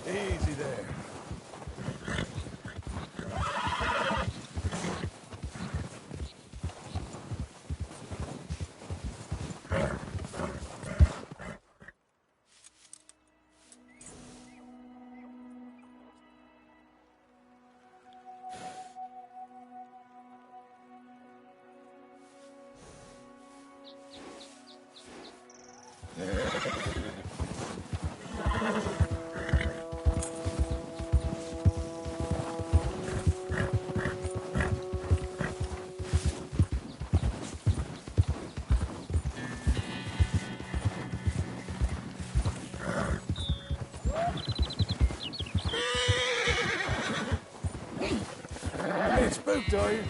Easy there. Hey, spooked, are you?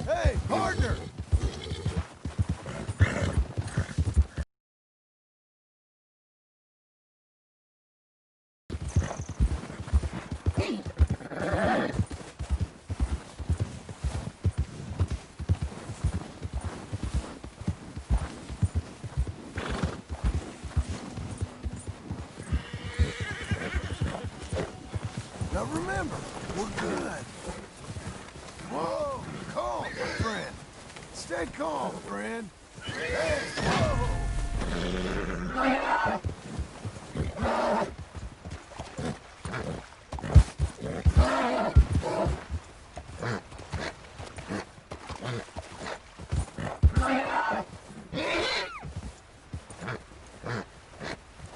Hey, partner! Now remember, we're good. Whoa, calm, friend. Stay calm, friend. Hey, whoa!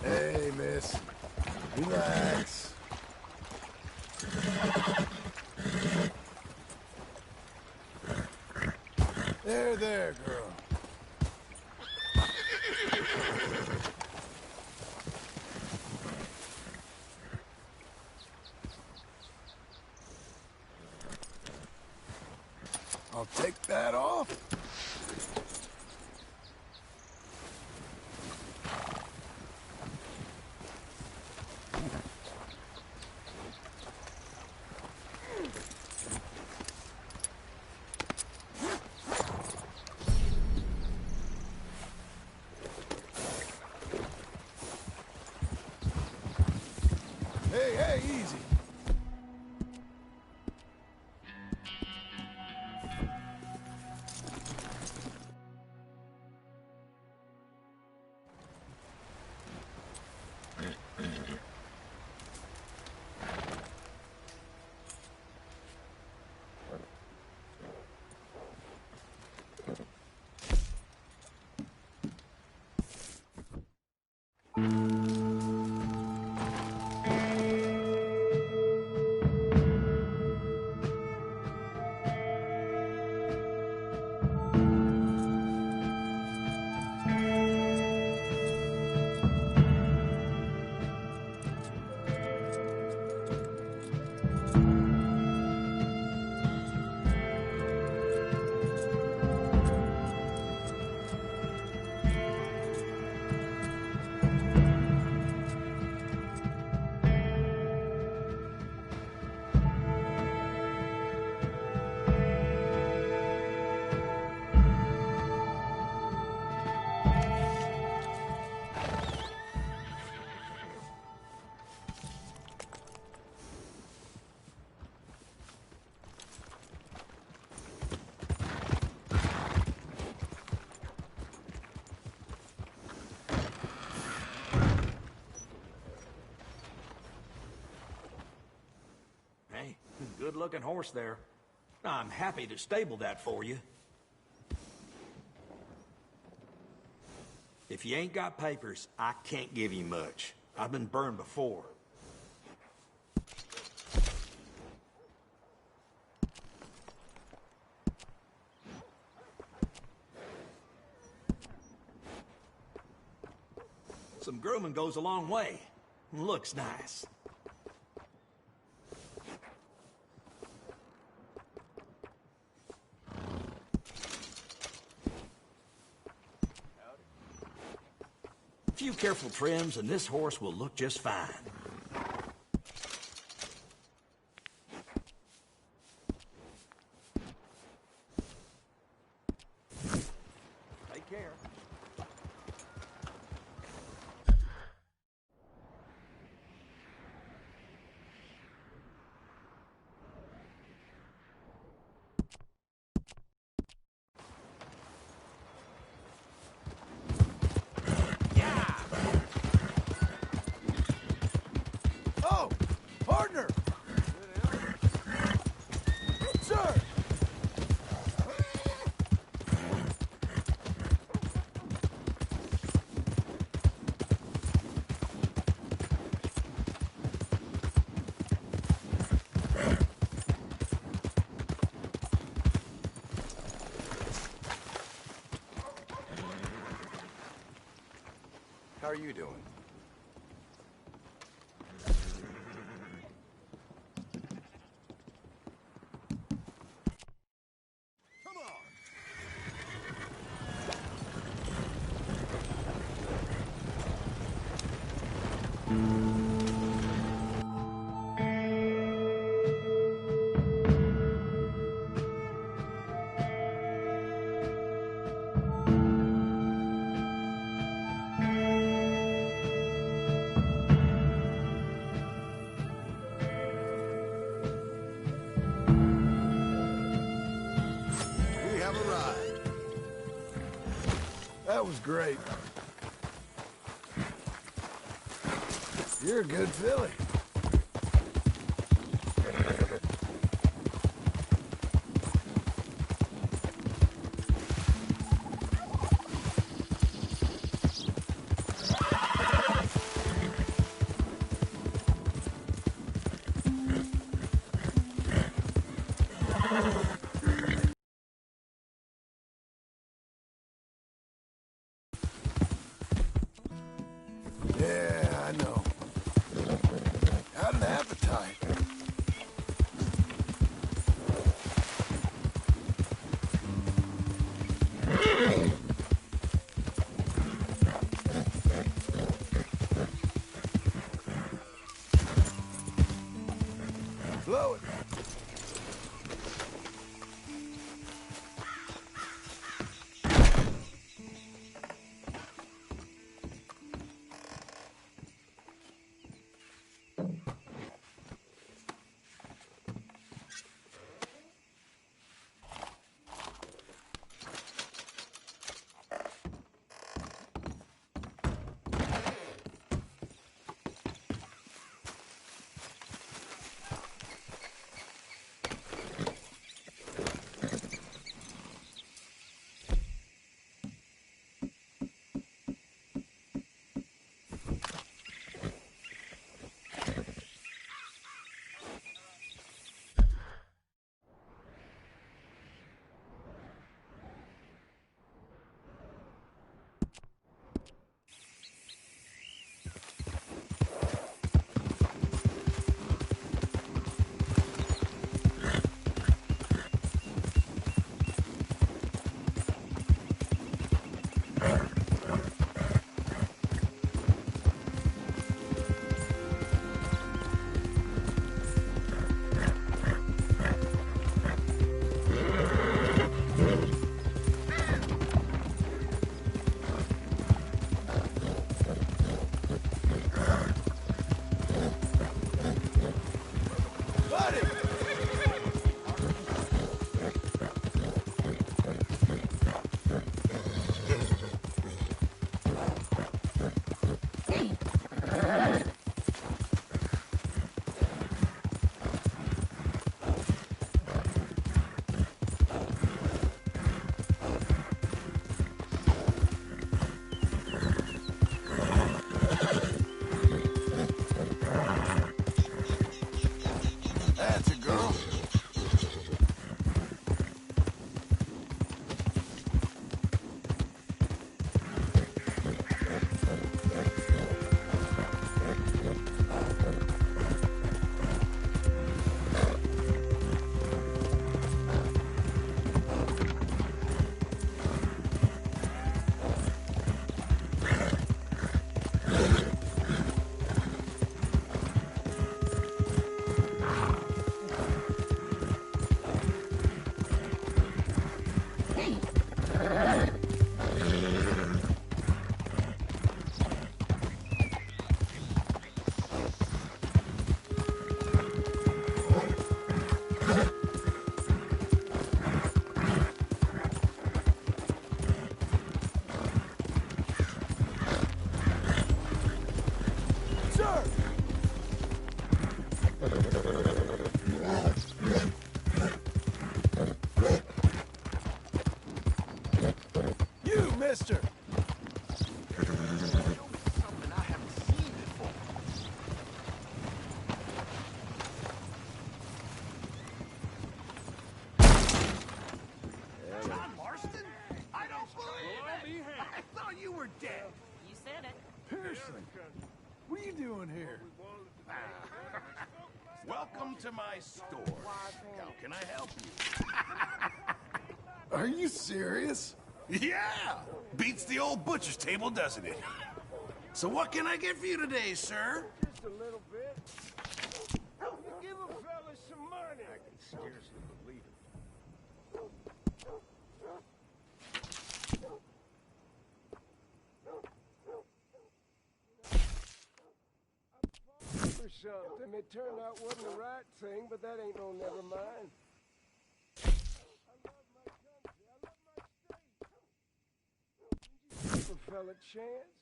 Hey, miss. Relax. There, girl. I'll take that off. hey, easy. Hey, good-looking horse there. I'm happy to stable that for you. If you ain't got papers, I can't give you much. I've been burned before. Some grooming goes a long way. Looks nice. A few careful trims and this horse will look just fine. Take care. Oh, partner! Sir! How are you doing? We have arrived. That was great. You're a good filly. Yeah, I know. mister. Something I haven't seen before. John Marston? I don't believe it! I thought you were dead. You said it. Pearson, what are you doing here? Welcome to my store. How can I help you? Are you serious? Yeah! Beats the old butcher's table, doesn't it? So what can I get for you today, sir? Just a little bit. You give a fella some money. I can scarcely believe it. For something. It turned out wasn't the right thing, but that ain't no never mind. I love my country. I love my state. Give a fella a chance.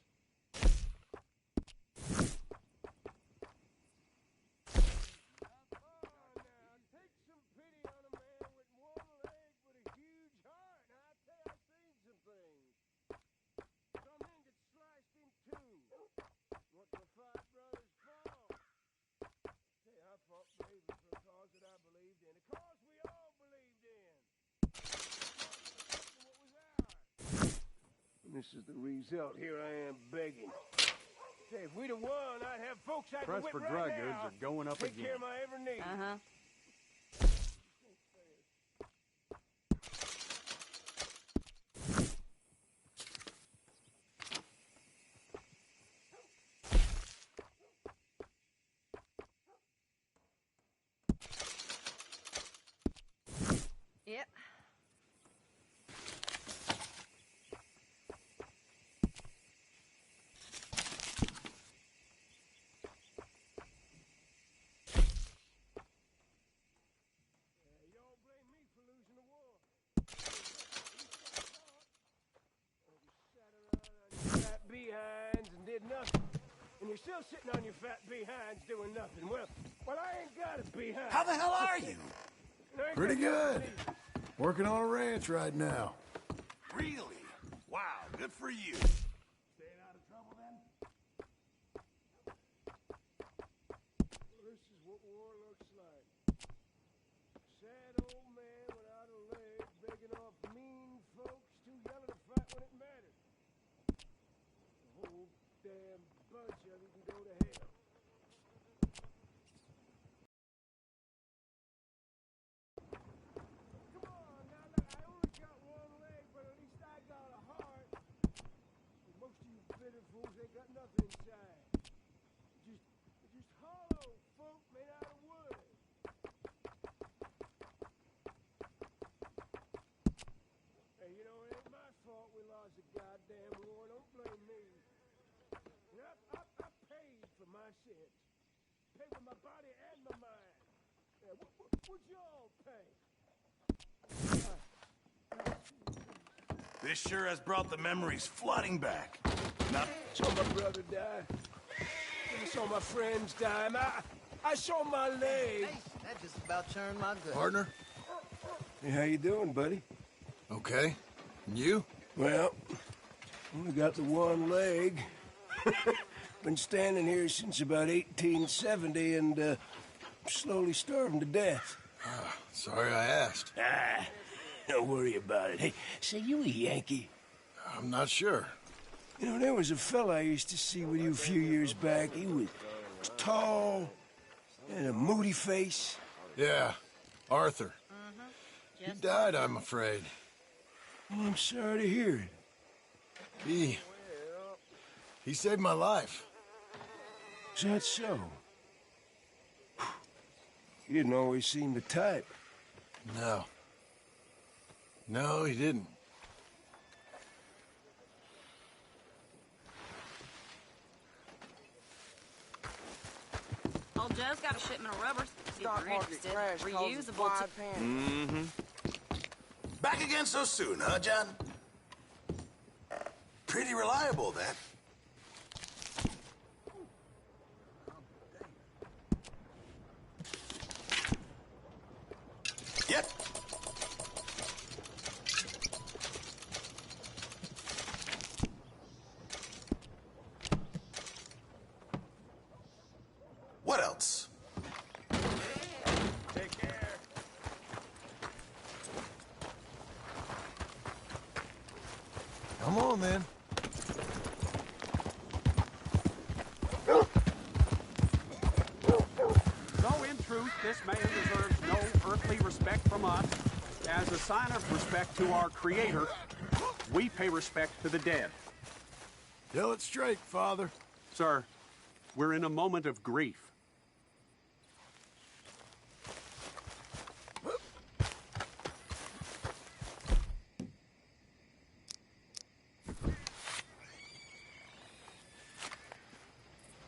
Take some pity on a man with one leg but a huge heart. Now, I tell you, I've seen some things. Some men get sliced in two. What the five brothers fall. Hey, I fought bravely for a cause that I believed in. A cause we all believed in. What was ours? And this is the result. Here I am begging. Say, if we'd have won, I'd have folks I could Price whip for right dry now. goods are going up Take again. care of my every need. Uh-huh. Yep. You don't blame me for losing the war. You sat around on your fat behinds and did nothing. And you're still sitting on your fat behinds doing nothing. Well, I ain't got a behind. How the hell are you? And I ain't Pretty got good. Working on a ranch right now. Really? Wow, good for you. Staying out of trouble then? Well, this is what war looks like. Sad old man without a leg, begging off mean folks, too young to fight when it mattered. The whole damn bunch of you can go to hell. Come on, now look, I only got one leg, but at least I got a heart. And most of you bitter fools ain't got nothing inside. Just hollow folk made out of wood. Hey, you know, it ain't my fault we lost the goddamn war. Don't blame me. You know, I paid for my sins. Paid with my body and my mind. Yeah, what'd y'all pay? This sure has brought the memories flooding back. Now, Saw my brother die. I saw my friends die. I saw my leg. That just about turned my gut. Partner? Hey, how you doing, buddy? Okay. And you? Well, only got the one leg. Been standing here since about 1870 and slowly starving to death. Sorry I asked. Don't worry about it. Hey, say, you a Yankee? I'm not sure. You know, there was a fella I used to see with you a few years back. He was tall and a moody face. Yeah, Arthur. He died, I'm afraid. Well, I'm sorry to hear it. He saved my life. Is that so? He didn't always seem the type. No. No, he didn't. Old Joe's got a shipment of rubbers. If Stock you're market interested. crash causes Reusable wide to... panic. back again so soon, huh, John? Pretty reliable, that. Yep. Come on, then. So in truth, this man deserves no earthly respect from us. As a sign of respect to our Creator, we pay respect to the dead. Tell it straight, Father. Sir, we're in a moment of grief.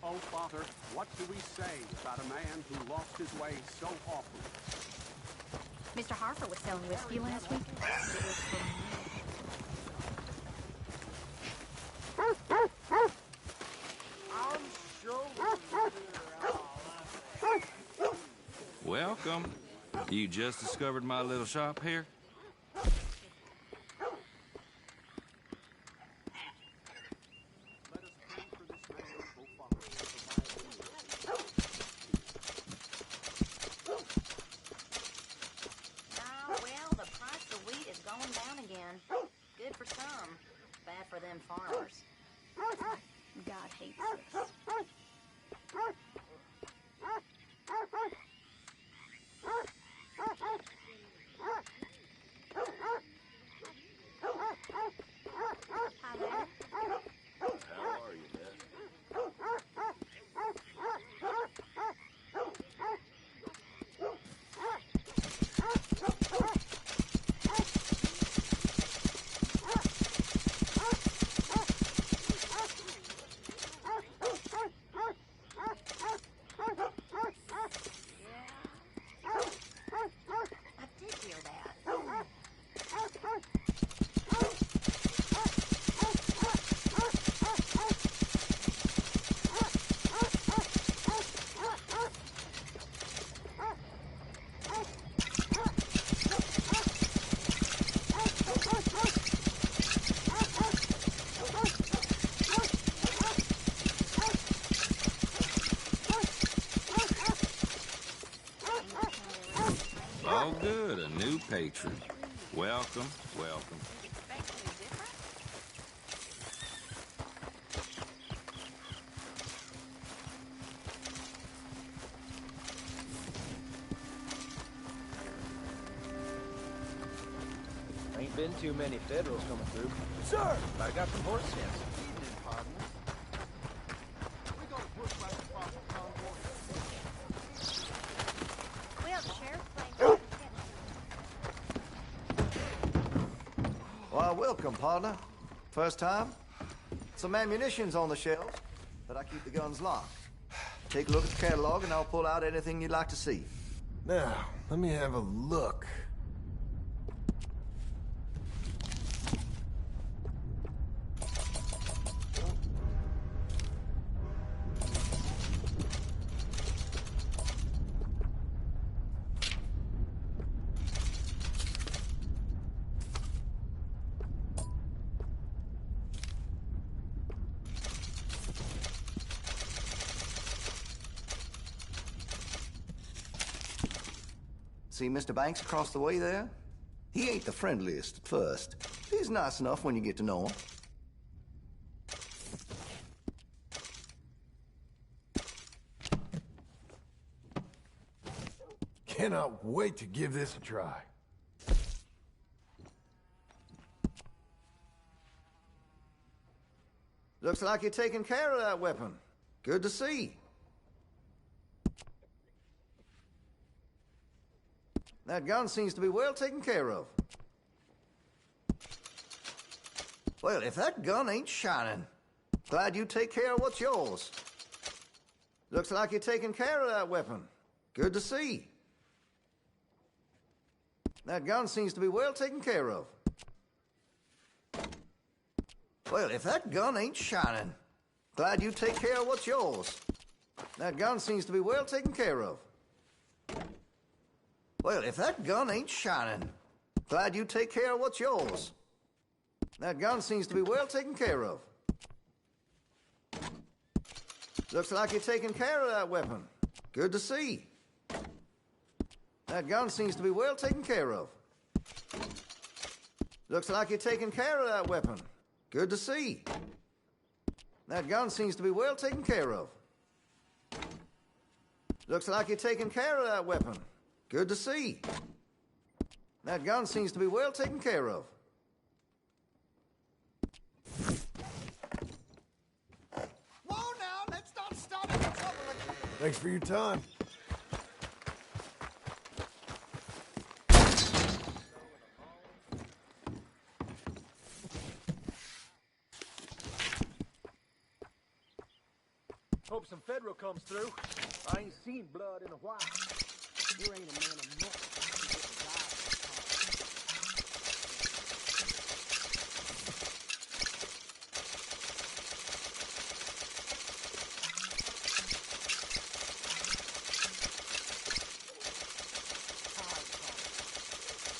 Oh, Father, what do we say about a man who lost his way so often? Mr. Harper was selling whiskey last week. Welcome. You just discovered my little shop here? Let us pray for this man, oh Father, to provide Well, the price of wheat is going down again. Good for some, bad for them farmers. God hates this. Hi there. I did hear that. All good, a new patron. Welcome, welcome. Expecting different? Ain't been too many Federals coming through. Sir! I got some horse sense. Well, the sheriff's playing. Why, welcome, partner. First time? Some ammunition's on the shelves, but I keep the guns locked. Take a look at the catalog and I'll pull out anything you'd like to see. Now, let me have a look. See Mr. Banks across the way there? He ain't the friendliest at first. He's nice enough when you get to know him. Cannot wait to give this a try. Looks like you're taking care of that weapon. Good to see. That gun seems to be well taken care of. Well, if that gun ain't shining, glad you take care of what's yours. Looks like you're taking care of that weapon. Good to see. That gun seems to be well taken care of. Well, if that gun ain't shining, glad you take care of what's yours. That gun seems to be well taken care of. Well, if that gun ain't shining, glad you take care of what's yours. That gun seems to be well taken care of. Looks like you're taking care of that weapon. Good to see. That gun seems to be well taken care of. Looks like you're taking care of that weapon. Good to see. That gun seems to be well taken care of. Looks like you're taking care of that weapon. Good to see. That gun seems to be well taken care of. Whoa now, let's not start any trouble. Thanks for your time. Hope some federal comes through. I ain't seen blood in a while. There ain't a man enough to get the guy.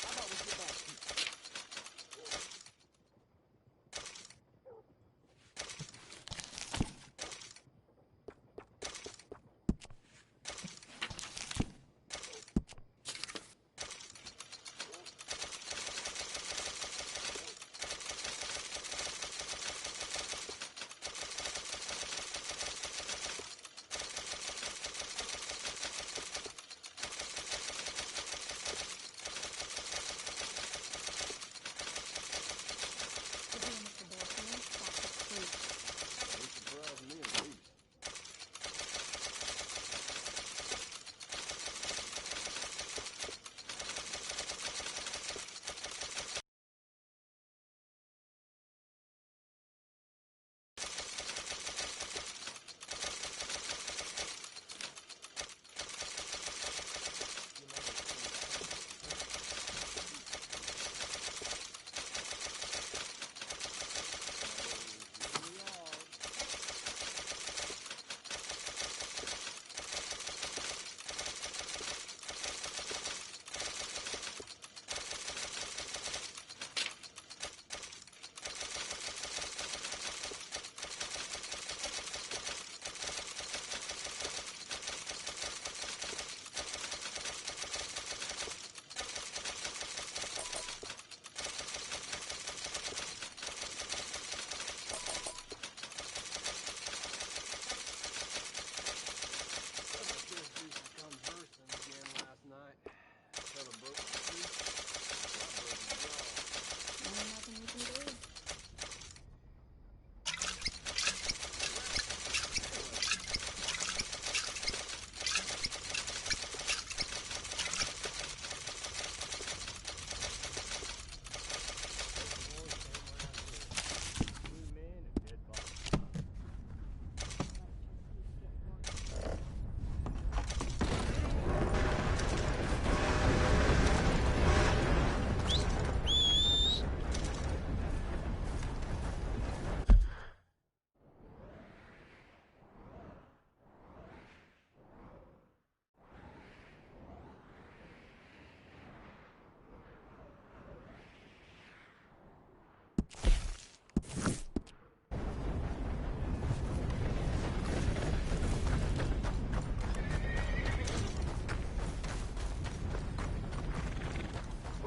How about we get back to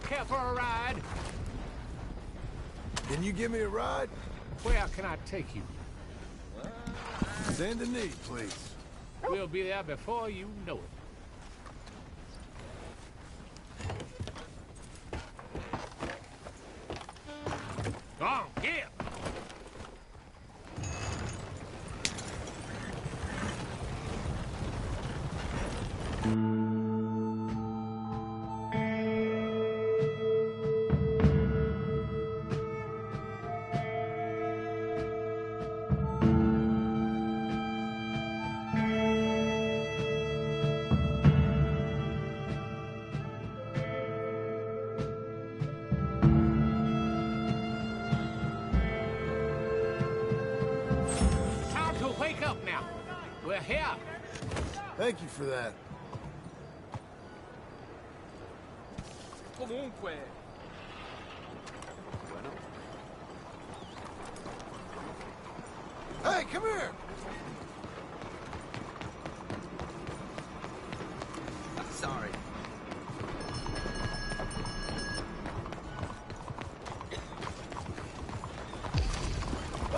care for a ride? Can you give me a ride? Where can I take you? Send a knee, please. We'll be there before you know it. Go on, get! Wake up now. We're here. Thank you for that. Comunque. Hey, come here! Sorry.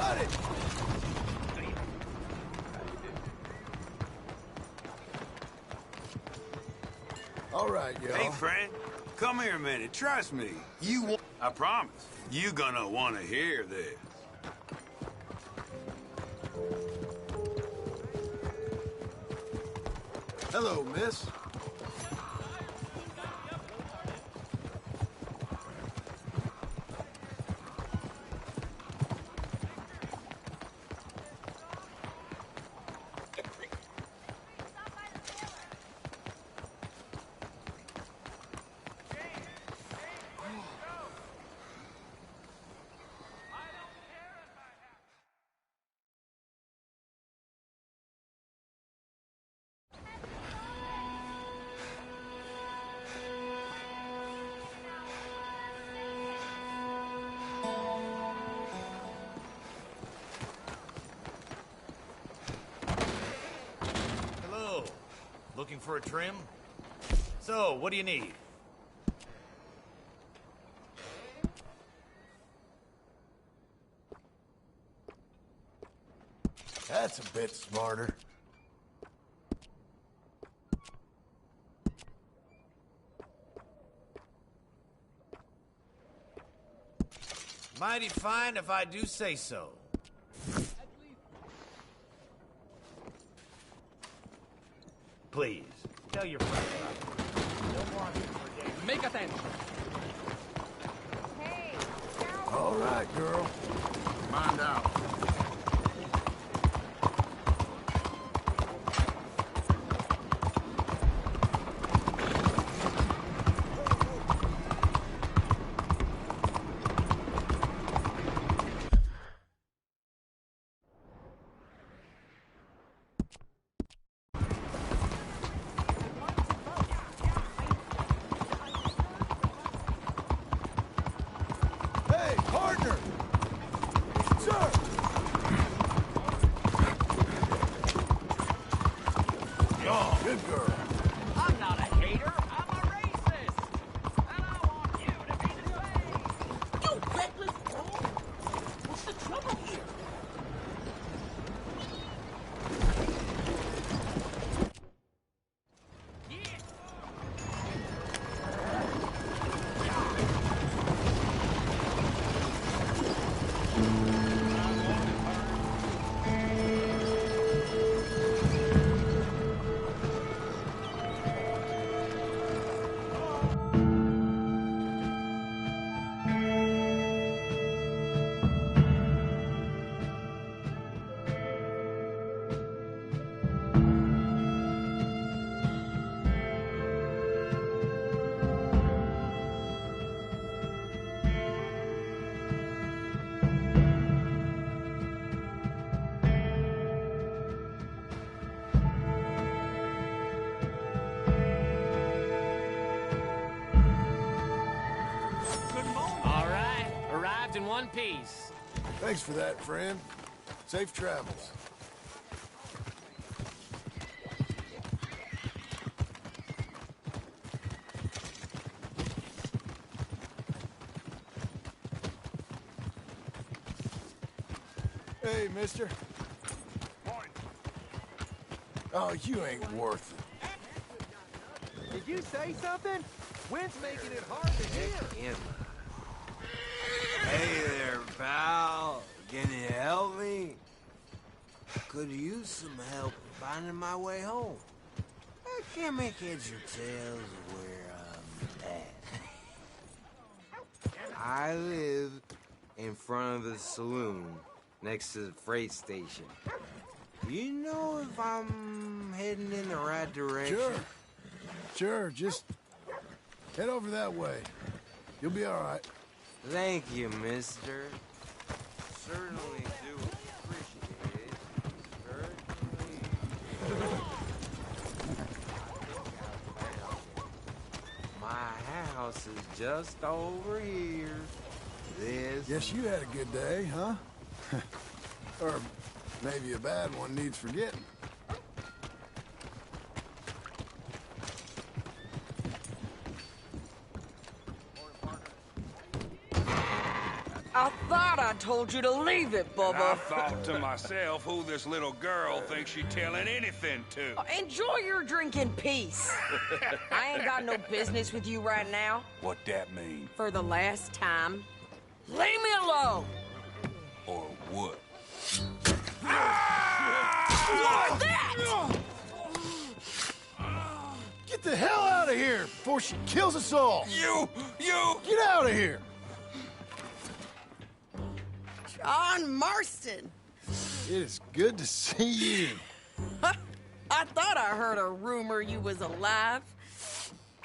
got it! All right, y'all. Hey, friend. Come here a minute. Trust me. I promise. You gonna want to hear this. Hello, miss. Hello. Looking for a trim? So, what do you need? That's a bit smarter. Mighty fine if I do say so. Please, tell your friends about it. No more for days. Make attention. All right, girl. Mind out. Hey, partner! Sir! Oh, good girl. I'm not a hater. I'm a racist. And I want you to be the same. You reckless fool! What's the trouble here? All right. Arrived in one piece. Thanks for that, friend. Safe travels. Hey, mister. Oh, you ain't worth it. Did you say something? Wind's making it hard to hear. Hey there, pal. Can you help me? Could use some help finding my way home. I can't make heads or tails of where I'm at. I live in front of the saloon next to the freight station. Do you know if I'm heading in the right direction? Sure, just head over that way. You'll be all right. Thank you, mister. Certainly do appreciate it. Certainly. My house is just over here. This. Guess you had a good day, huh? Or maybe a bad one needs forgetting. I thought I told you to leave it, And I Bubba. thought to myself, who this little girl thinks she telling anything to? Enjoy your drink in peace. I ain't got no business with you right now. What that mean? For the last time, leave me alone. Or what? What's that? Get the hell out of here before she kills us all! You! Get out of here! John Marston. It is good to see you. I thought I heard a rumor you was alive.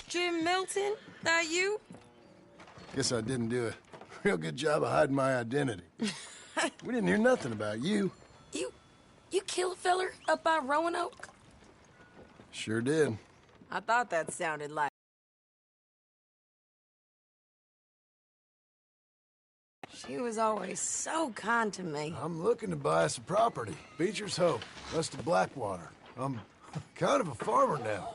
Jim Milton, that you? Guess I didn't do a real good job of hiding my identity. We didn't hear nothing about you. You kill a feller up by Roanoke? Sure did. I thought that sounded like... She was always so kind to me. I'm looking to buy some property. Beecher's Hope, west of Blackwater. I'm kind of a farmer now.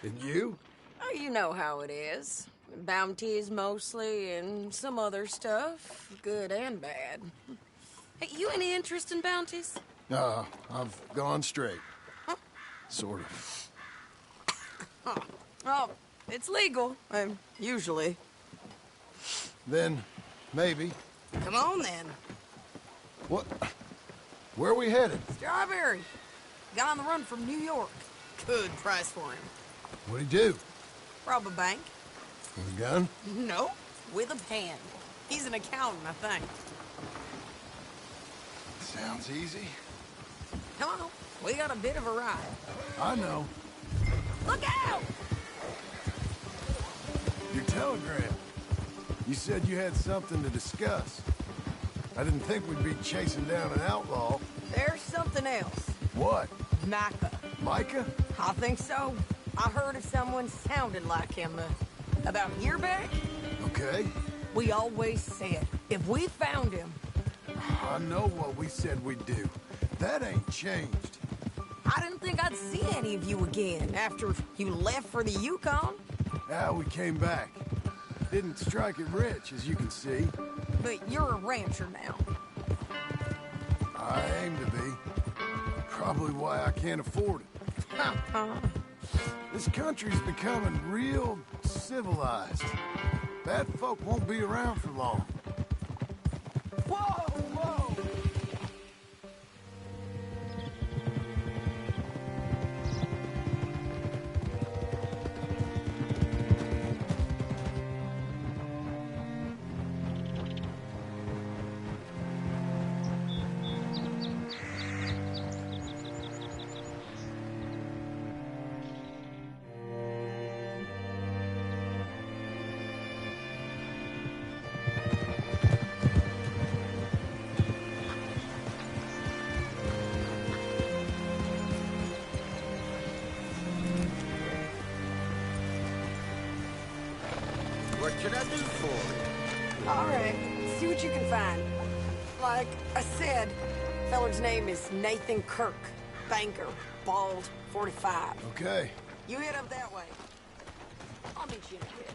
And you? Oh, you know how it is. Bounties mostly, and some other stuff, good and bad. Hey, you any interest in bounties? I've gone straight. Sort of. Oh, it's legal, usually. Then, maybe. Come on, then. What? Where are we headed? Strawberry. Guy on the run from New York. Good price for him. What'd he do? Rob a bank. With a gun? No, with a pen. He's an accountant, I think. Sounds easy. Come on, we got a bit of a ride. I know. Look out! Your telegram. You said you had something to discuss. I didn't think we'd be chasing down an outlaw. There's something else. What? Micah. Micah? I think so. I heard of someone sounded like him about a year back. Okay. We always said, if we found him... I know what we said we'd do. That ain't changed. I didn't think I'd see any of you again after you left for the Yukon. Yeah, we came back. Didn't strike it rich, as you can see. But you're a rancher now. I aim to be. Probably why I can't afford it. This country's becoming real civilized. Bad folk won't be around for long. Whoa, whoa! What should I do for you? All right, see what you can find. Like I said, feller's name is Nathan Kirk. Banker, bald, 45. Okay. You head up that way. I'll meet you in a bit.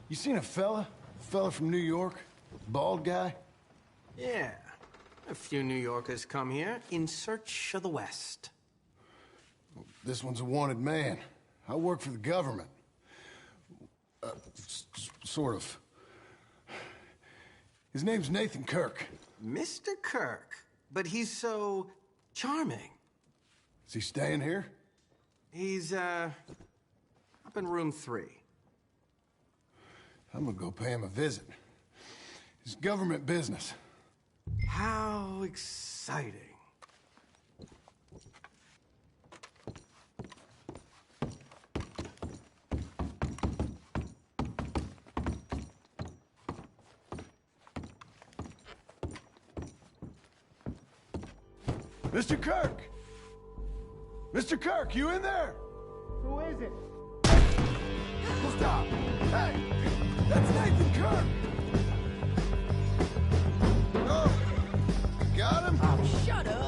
You seen a fella? Fella from New York? Bald guy? Yeah. A few New Yorkers come here in search of the West. This one's a wanted man. I work for the government. Sort of. His name's Nathan Kirk. Mr. Kirk? But he's so charming. Is he staying here? He's, up in room 3. I'm gonna go pay him a visit. It's government business. How exciting. Mr. Kirk! Mr. Kirk, you in there? Who is it? Stop! Hey! That's Nathan Kirk! Oh! You got him? Oh, shut up!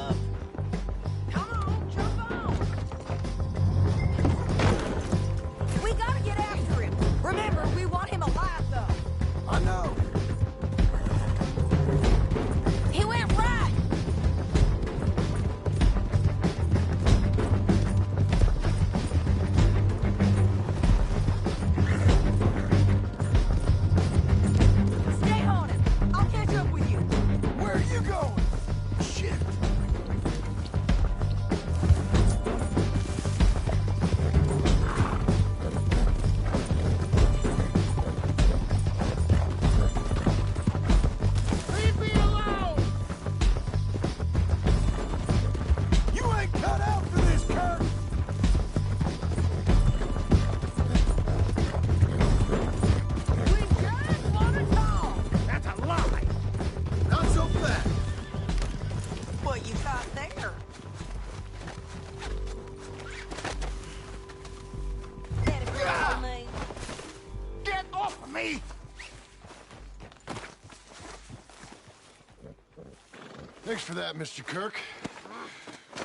Thanks for that, Mr. Kirk.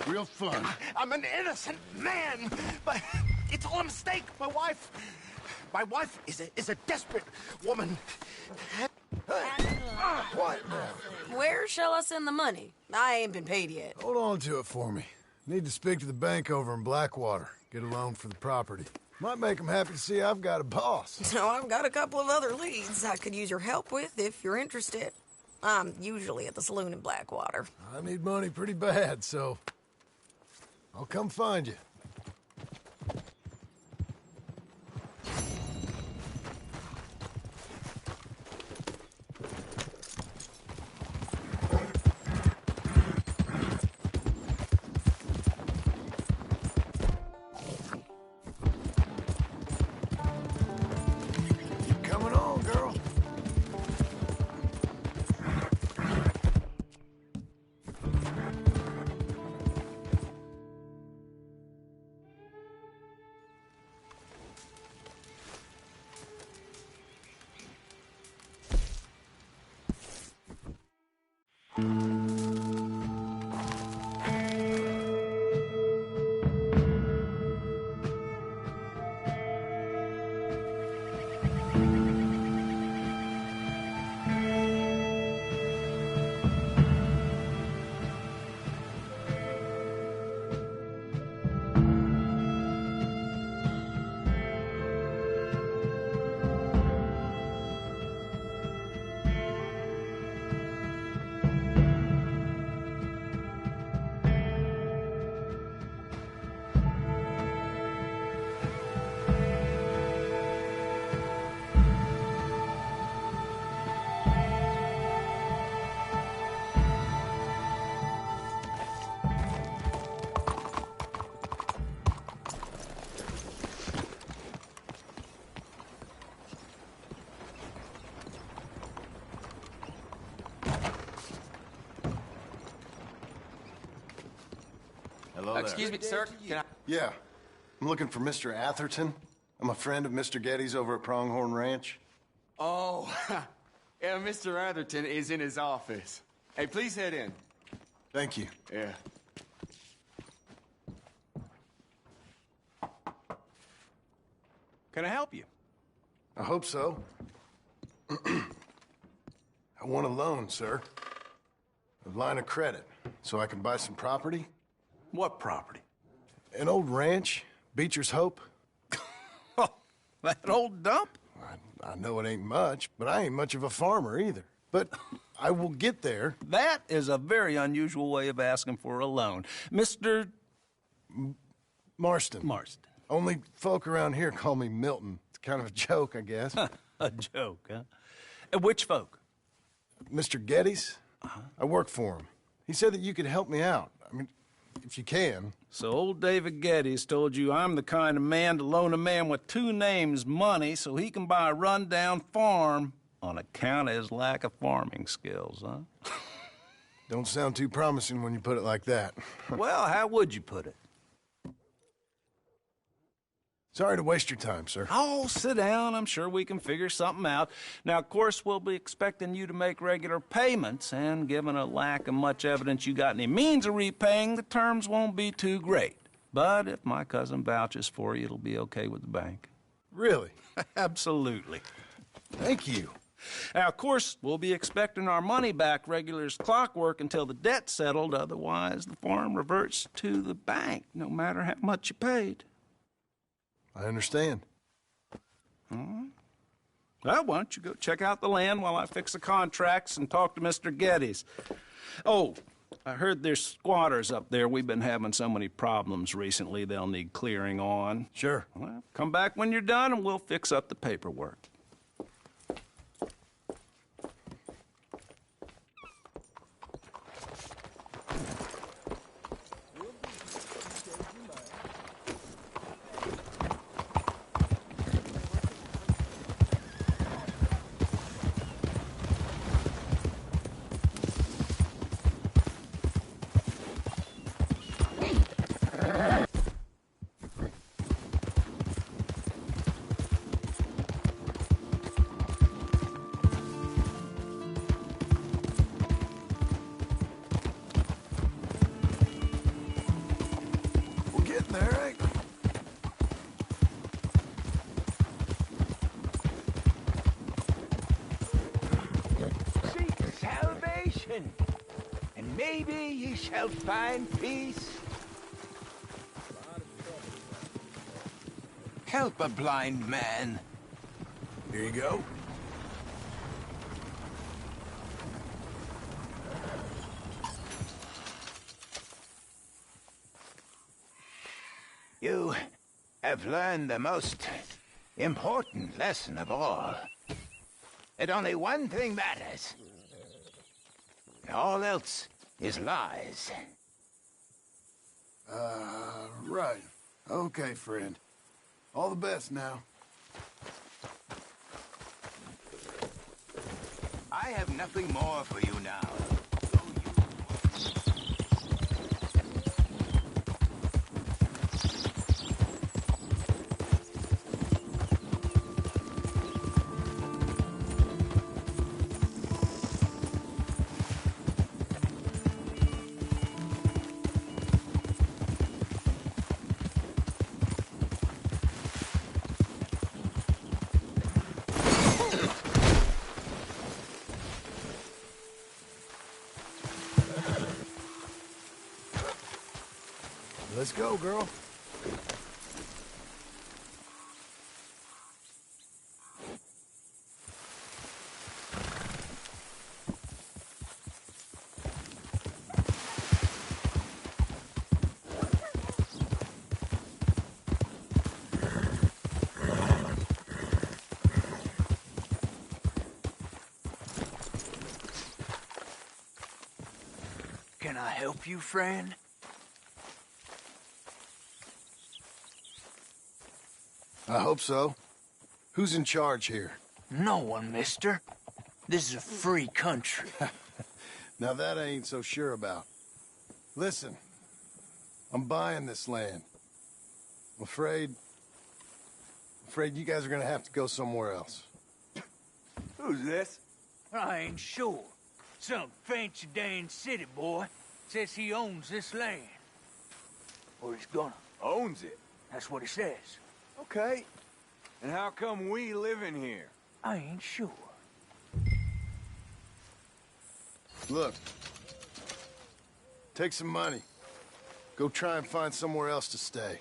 Real fun. I'm an innocent man, but it's all a mistake. My wife is a desperate woman. What? Where shall I send the money? I ain't been paid yet. Hold on to it for me. Need to speak to the bank over in Blackwater. Get a loan for the property. Might make them happy to see I've got a boss. So I've got a couple of other leads I could use your help with if you're interested. I'm usually at the saloon in Blackwater. I need money pretty bad, so I'll come find you. Keep coming on, girl. Hello there. Excuse me, sir. Can I... Yeah. I'm looking for Mr. Atherton. I'm a friend of Mr. Getty's over at Pronghorn Ranch. Oh, yeah, Mr. Atherton is in his office. Hey, please head in. Thank you. Yeah. Can I help you? I hope so. I want a loan, sir. A line of credit, so I can buy some property. What property? An old ranch, Beecher's Hope. That old dump? I know it ain't much, but I ain't much of a farmer either. But I will get there. That is a very unusual way of asking for a loan. Mr. Marston. Marston. Only folk around here call me Milton. It's kind of a joke, I guess. A joke, huh? And which folk? Mr. Getty's. I work for him. He said that you could help me out. I mean, if you can. So old David Getty's told you I'm the kind of man to loan a man with two names money so he can buy a rundown farm on account of his lack of farming skills, huh? Don't sound too promising when you put it like that. Well, how would you put it? Sorry to waste your time, sir. Oh, sit down. I'm sure we can figure something out. Now, of course, we'll be expecting you to make regular payments, and given a lack of much evidence you got any means of repaying, the terms won't be too great. But if my cousin vouches for you, it'll be okay with the bank. Really? Absolutely. Thank you. Now, of course, we'll be expecting our money back regular as clockwork until the debt's settled. Otherwise, the farm reverts to the bank, no matter how much you paid. I understand. Well, why don't you go check out the land while I fix the contracts and talk to Mr. Getty's. Oh, I heard there's squatters up there. We've been having so many problems recently, they'll need clearing on. Sure. Well, come back when you're done and we'll fix up the paperwork. getting there, ain't we? Seek salvation, and maybe ye shall find peace. Help a blind man. Here you go. You have learned the most important lesson of all. That only one thing matters. All else is lies. Right. Okay, friend. All the best now. I have nothing more for you now. Let's go, girl. Can I help you, friend? I hope so. Who's in charge here? No one, mister. This is a free country. Now that I ain't so sure about. Listen, I'm buying this land. I'm afraid you guys are gonna have to go somewhere else. Who's this? I ain't sure. Some fancy Dan city boy says he owns this land. Or he's gonna. Owns it? That's what he says. Okay. And how come we live in here? I ain't sure. Look. Take some money. Go try and find somewhere else to stay.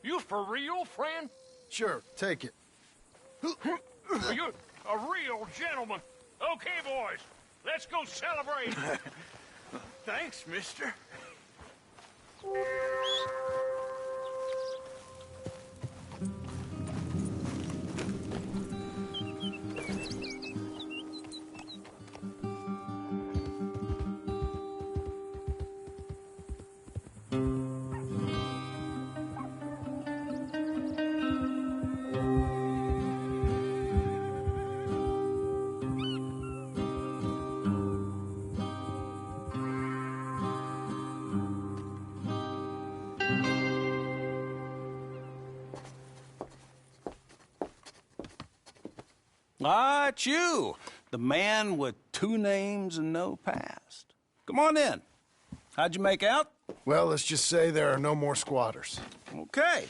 You for real, friend? Sure, take it. You a real gentleman. Okay, boys, let's go celebrate. Thanks, mister. Ah, it's you, the man with 2 names and no past. Come on in. How'd you make out? Well, let's just say there are no more squatters. Okay.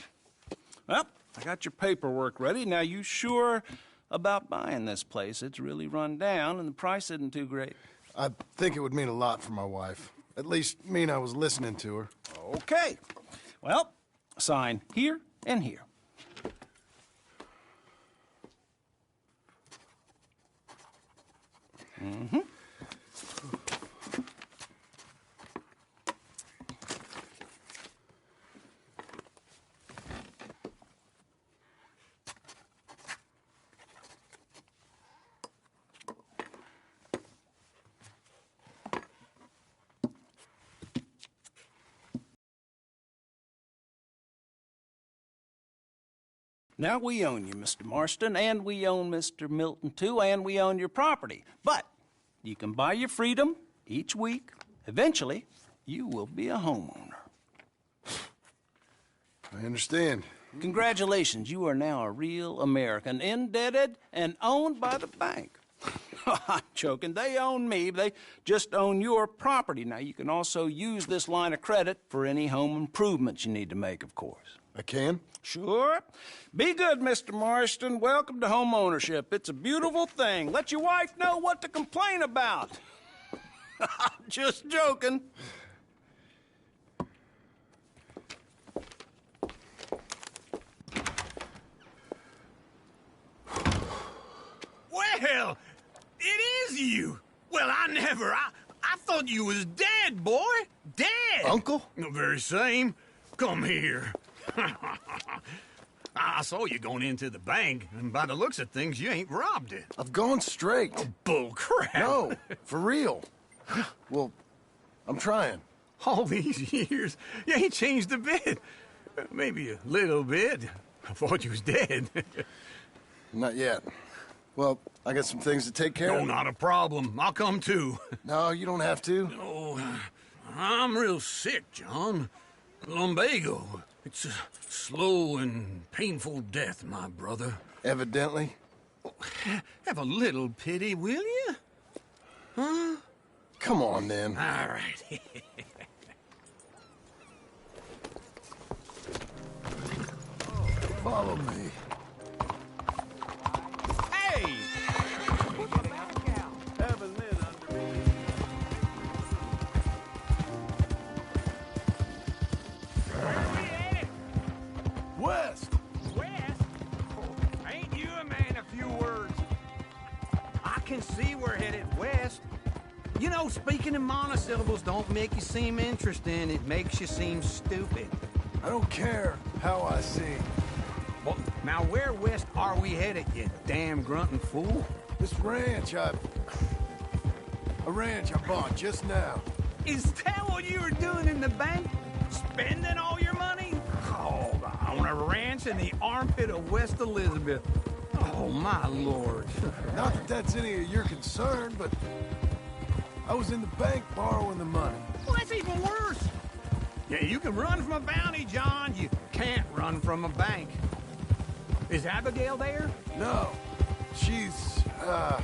Well, I got your paperwork ready. Now, you sure about buying this place? It's really run down, and the price isn't too great. I think it would mean a lot for my wife. At least mean I was listening to her. Okay. Well, sign here and here. Mm-hmm. Now we own you, Mr. Marston, and we own Mr. Milton, too, and we own your property. But you can buy your freedom each week. Eventually, you will be a homeowner. I understand. Congratulations, you are now a real American, indebted and owned by the bank. I'm joking. They own me. They just own your property. Now, you can also use this line of credit for any home improvements you need to make, of course. I can? Sure. Be good, Mr. Marston. Welcome to home ownership. It's a beautiful thing. Let your wife know what to complain about. Just joking. Well, it is you. Well, I thought you was dead, boy. Dead. Uncle? The very same. Come here. I saw you going into the bank, and by the looks of things, you ain't robbed it. I've gone straight. Oh, bull crap. No, for real. Well, I'm trying. All these years, you ain't changed a bit. Maybe a little bit. I thought you was dead. Not yet. Well, I got some things to take care of. No, not a problem. I'll come too. No, you don't have to. Oh, I'm real sick, John. Lumbago. It's a slow and painful death, my brother. Evidently. Have a little pity, will you? Huh? Come on, then. All right. Follow me. Hey! West! West? Oh, ain't you a man of few words? I can see we're headed west. You know, speaking in monosyllables don't make you seem interesting. It makes you seem stupid. I don't care how I sing. Well, now where west are we headed, you damn grunting fool? This ranch I bought just now. Is that what you were doing in the bank? Spending all your money? Oh, on a ranch in the armpit of West Elizabeth. Oh, my lord. Not that that's any of your concern, but I was in the bank borrowing the money. Well, that's even worse. Yeah, you can run from a bounty, John. You can't run from a bank. Is Abigail there? No. She's, her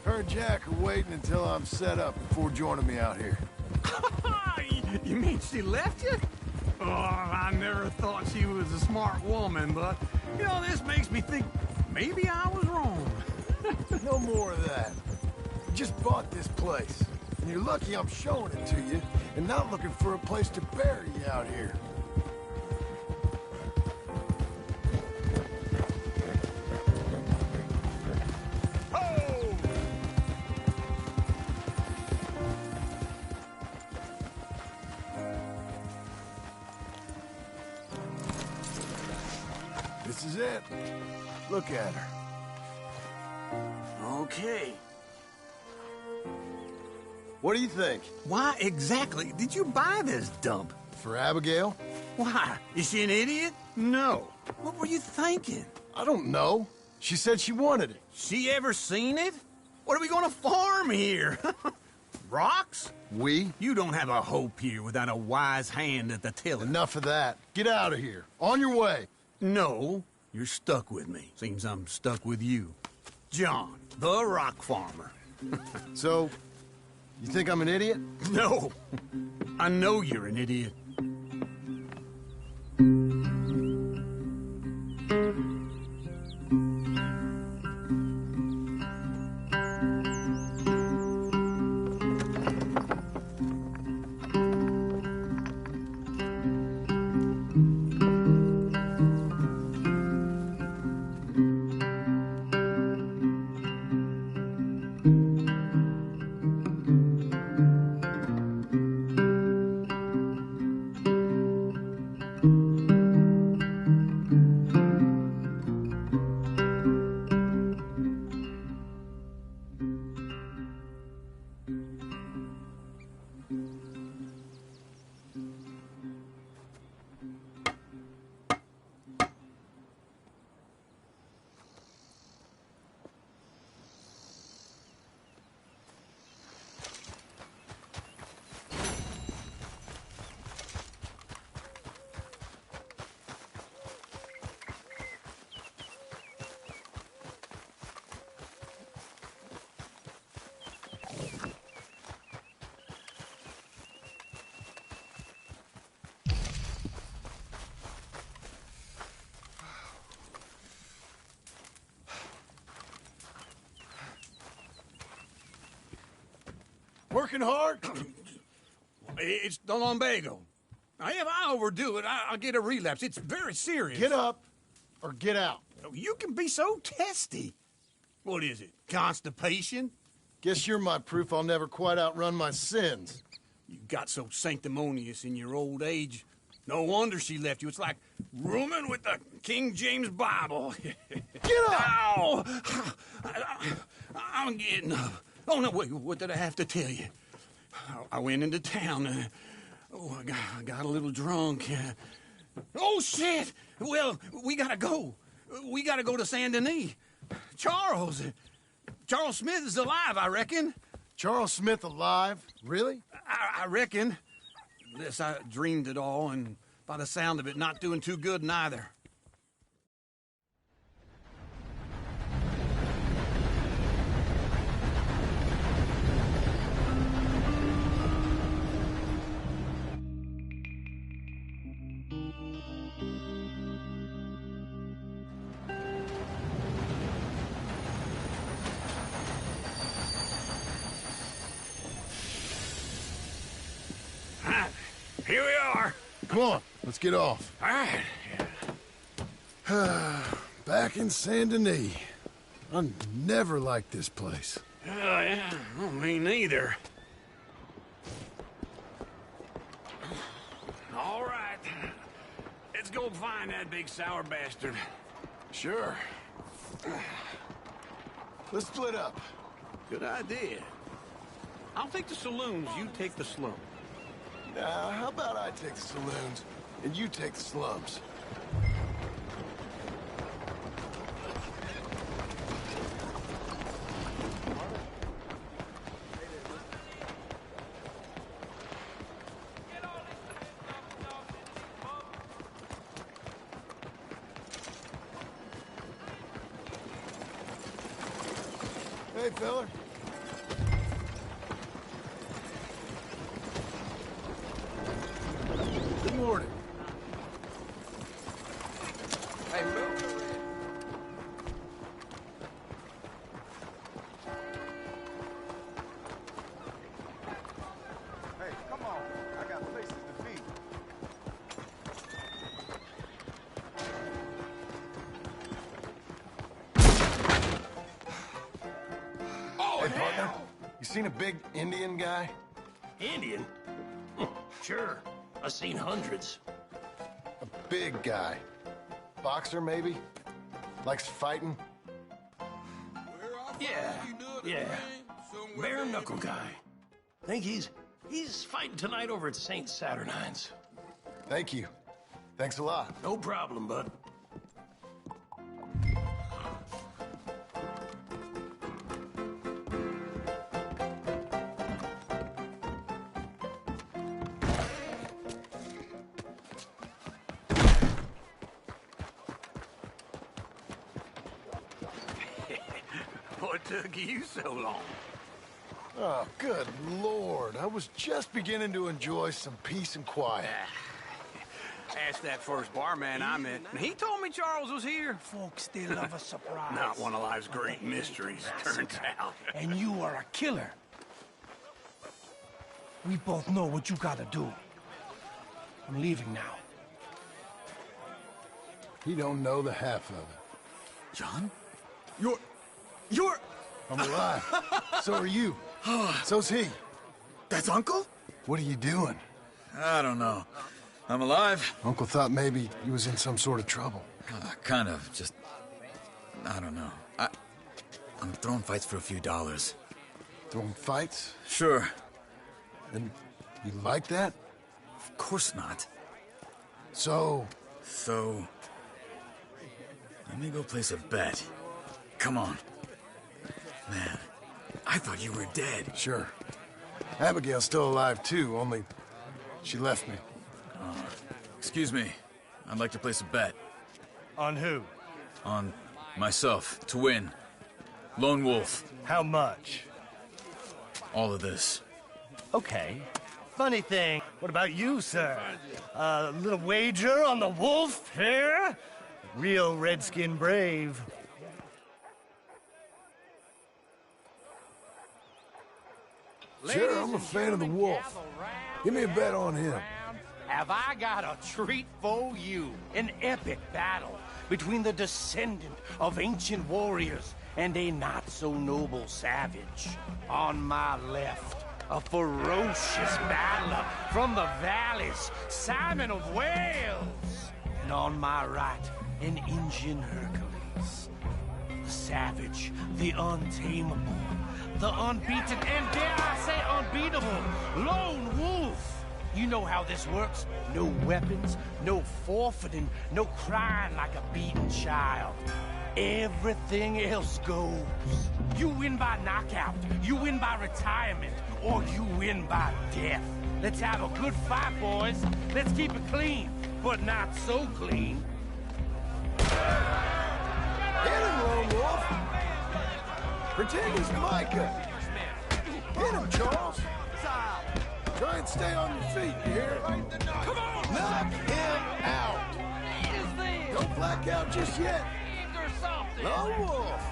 and Jack are waiting until I'm set up before joining me out here. You mean she left you? Oh, I never thought she was a smart woman, but, you know, this makes me think maybe I was wrong. No more of that. You just bought this place, and you're lucky I'm showing it to you and not looking for a place to bury you out here. This is it. Look at her. Okay. What do you think? Why exactly did you buy this dump? For Abigail? Why? Is she an idiot? No. What were you thinking? I don't know. She said she wanted it. She ever seen it? What are we gonna farm here? Rocks? We? You don't have a hope here without a wise hand at the tiller. Enough of that. Get out of here. On your way. No, you're stuck with me. Seems I'm stuck with you. John, the rock farmer. So, you think I'm an idiot? No. I know you're an idiot. working hard? It's the lumbago. Now, if I overdo it, I'll get a relapse. It's very serious. Get up or get out. You can be so testy. What is it, constipation? Guess you're my proof I'll never quite outrun my sins. You got so sanctimonious in your old age. No wonder she left you. It's like rooming with the King James Bible. Get up! Ow! I'm getting up. Oh, no, wait, what did I have to tell you? I went into town. I got a little drunk. Oh, shit! Well, we gotta go. We gotta go to Saint Denis. Charles Smith is alive, I reckon. Charles Smith alive? Really? I reckon. Unless I dreamed it all, and by the sound of it, not doing too good neither. Here we are. Come on, let's get off. All right. Back in Saint Denis. I never liked this place. Oh, yeah. Oh, me neither. All right. Let's go find that big sour bastard. Sure. Let's split up. Good idea. I'll take the saloons, you take the slum. Now, how about I take the saloons and you take the slums? Hey, fella. Good morning. Hey, move. Hey, come on. I got places to be. Oh, hey, partner. You seen a big Indian guy? Indian? Sure. I've seen hundreds. A big guy. Boxer, maybe? Likes fighting? Yeah. Bare knuckle guy. Think he's fighting tonight over at St. Saturnine's. Thank you. Thanks a lot. No problem, bud. What took you so long? Oh, good Lord. I was just beginning to enjoy some peace and quiet. Asked that first barman I met, and he told me Charles was here. Folks still love a surprise. Not one of life's great mysteries, turns out. And you are a killer. We both know what you gotta do. I'm leaving now. He don't know the half of it. John? You're... I'm alive. So are you. So's he. That's Uncle? What are you doing? I don't know. I'm alive. Uncle thought maybe he was in some sort of trouble. Kind of. Just... I don't know. I'm throwing fights for a few dollars. Throwing fights? Sure. And you like that? Of course not. So... Let me go place a bet. Come on. Man, I thought you were dead. Sure. Abigail's still alive, too, only she left me. Excuse me. I'd like to place a bet. On who? On myself, to win. Lone Wolf. How much? All of this. Okay. Funny thing, what about you, sir? A little wager on the wolf here? Real redskin brave. Sure, I'm a fan of the wolf. Give me a bet on him. Have I got a treat for you? An epic battle between the descendant of ancient warriors and a not-so-noble savage. On my left, a ferocious battler from the valleys, Simon of Wales. And on my right, an Indian Hercules. The savage, the untamable, the unbeaten, and dare I say unbeatable, lone wolf. You know how this works. No weapons, no forfeiting, no crying like a beaten child. Everything else goes. You win by knockout, you win by retirement, or you win by death. Let's have a good fight, boys. Let's keep it clean, but not so clean. Hit him, Lone Wolf! Pretend he's Micah! Hit him, Charles! Try and stay on your feet, you hear? Come on! Knock him out! Don't black out just yet! Lone Wolf!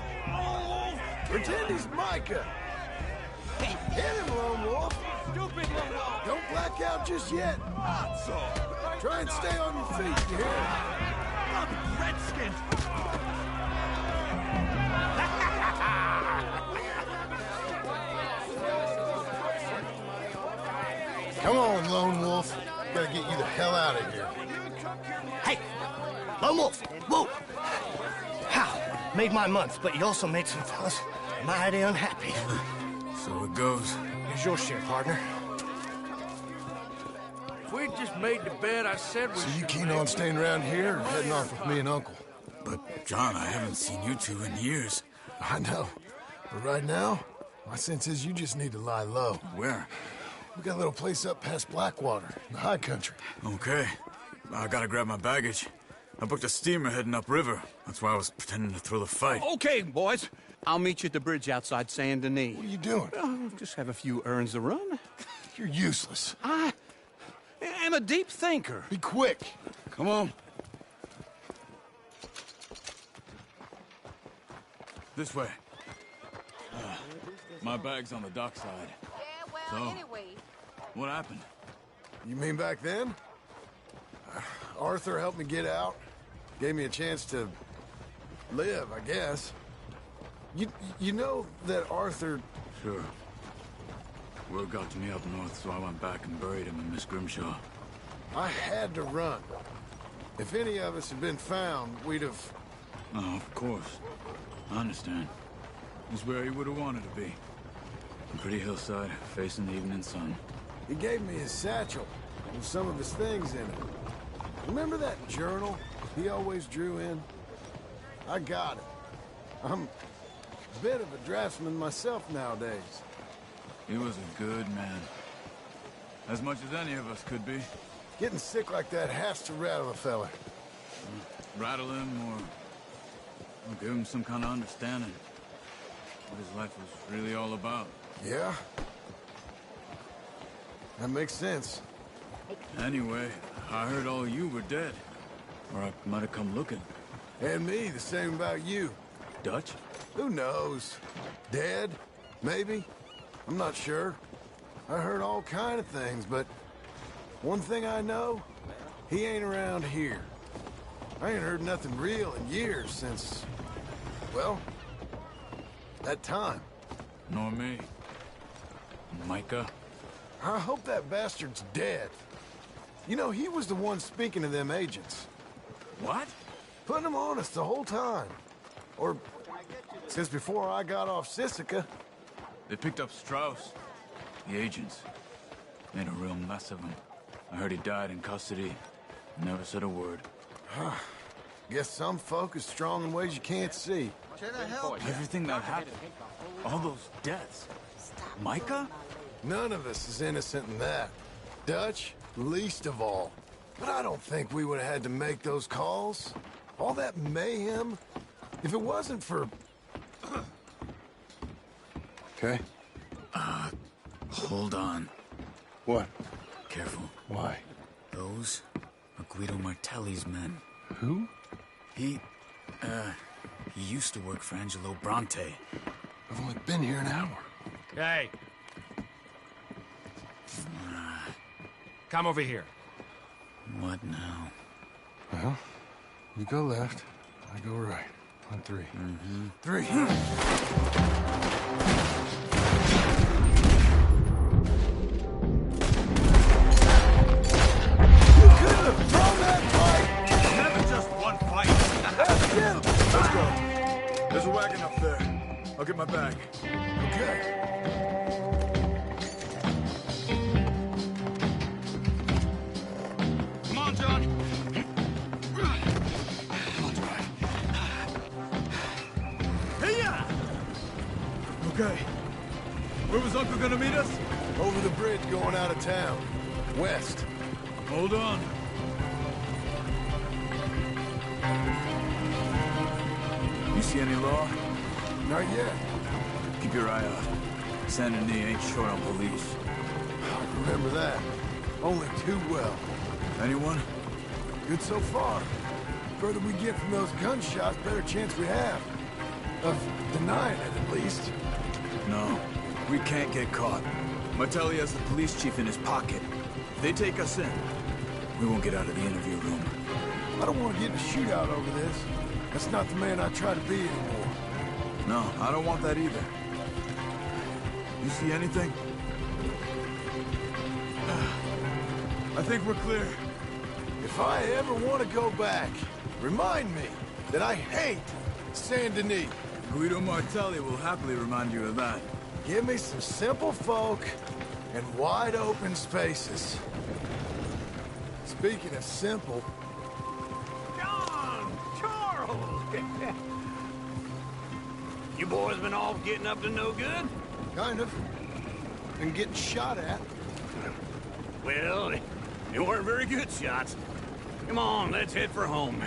Pretend he's Micah! Hit him, Lone Wolf! Stupid Lone Wolf! Don't black out just yet! Try and stay on your feet, you hear? Redskins! Come on, Lone Wolf. Gotta get you the hell out of here. Hey! Lone Wolf! Whoa! How? Made my month, but you also made some fellas mighty unhappy. So it goes. Here's your share, partner. If we just made the bed I said we So you should keen make, on staying around here or heading off with me and Uncle? But, John, I haven't seen you two in years. I know. But right now, my sense is you just need to lie low. Where? We got a little place up past Blackwater, in the high country. Okay. I gotta grab my baggage. I booked a steamer heading upriver. That's why I was pretending to throw the fight. Okay, boys. I'll meet you at the bridge outside Saint Denis. What are you doing? Oh, just have a few errands to run. You're useless. I am a deep thinker. Be quick. Come on. This way. My bag's on the dockside. Yeah, well, So? anyway. What happened? You mean back then? Arthur helped me get out. Gave me a chance to live, I guess. You know that Arthur... Sure. Word got to me up north, so I went back and buried him in Miss Grimshaw. I had to run. If any of us had been found, we'd have... Oh, of course. I understand. He's where he would have wanted to be. A pretty hillside, facing the evening sun. He gave me his satchel with some of his things in it. Remember that journal he always drew in? I got it. I'm a bit of a draftsman myself nowadays. He was a good man. As much as any of us could be. Getting sick like that has to rattle a fella. Rattle him or give him some kind of understanding. What his life was really all about. Yeah? That makes sense. Anyway, I heard all you were dead. Or I might have come looking. And me, the same about you. Dutch? Who knows? Dead? Maybe? I'm not sure. I heard all kind of things, but one thing I know, he ain't around here. I ain't heard nothing real in years since, well, that time. Nor me. Micah? I hope that bastard's dead. You know, he was the one speaking to them agents. What? Putting them on us the whole time. Or since before I got off Sisika. They picked up Strauss. The agents. Made a real mess of him. I heard he died in custody. Never said a word. Guess some folk is strong in ways you can't see. Everything that happened. All those deaths. Micah? None of us is innocent in that. Dutch, least of all. But I don't think we would have had to make those calls. All that mayhem. If it wasn't for... Okay? Hold on. What? Careful. Why? Those are Guido Martelli's men. Who? He used to work for Angelo Bronte. I've only been here an hour. Hey, Come over here. What now? Well, you go left, I go right. On 3. Mm-hmm. 3. You could have thrown that fight! Never just one fight. Let's get him! Let's go. There's a wagon up there. I'll get my bag. Okay. Come on, John. Okay. Where was Uncle gonna meet us? Over the bridge going out of town. West. Hold on. You see any law? Not yet. Keep your eye out. Saint Denis ain't short on police. I remember that. Only too well. Anyone? Good so far. Further we get from those gunshots, better chance we have. Of denying it, at least. No. We can't get caught. Martelli has the police chief in his pocket. If they take us in, we won't get out of the interview room. I don't want to get in a shootout over this. That's not the man I try to be anymore. No, I don't want that either. You see anything? I think we're clear. If I ever want to go back, remind me that I hate Saint Denis. Guido Martelli will happily remind you of that. Give me some simple folk and wide open spaces. Speaking of simple... John! Charles! You boys been all getting up to no good? Kind of. And getting shot at. Well, they weren't very good shots. Come on, let's head for home.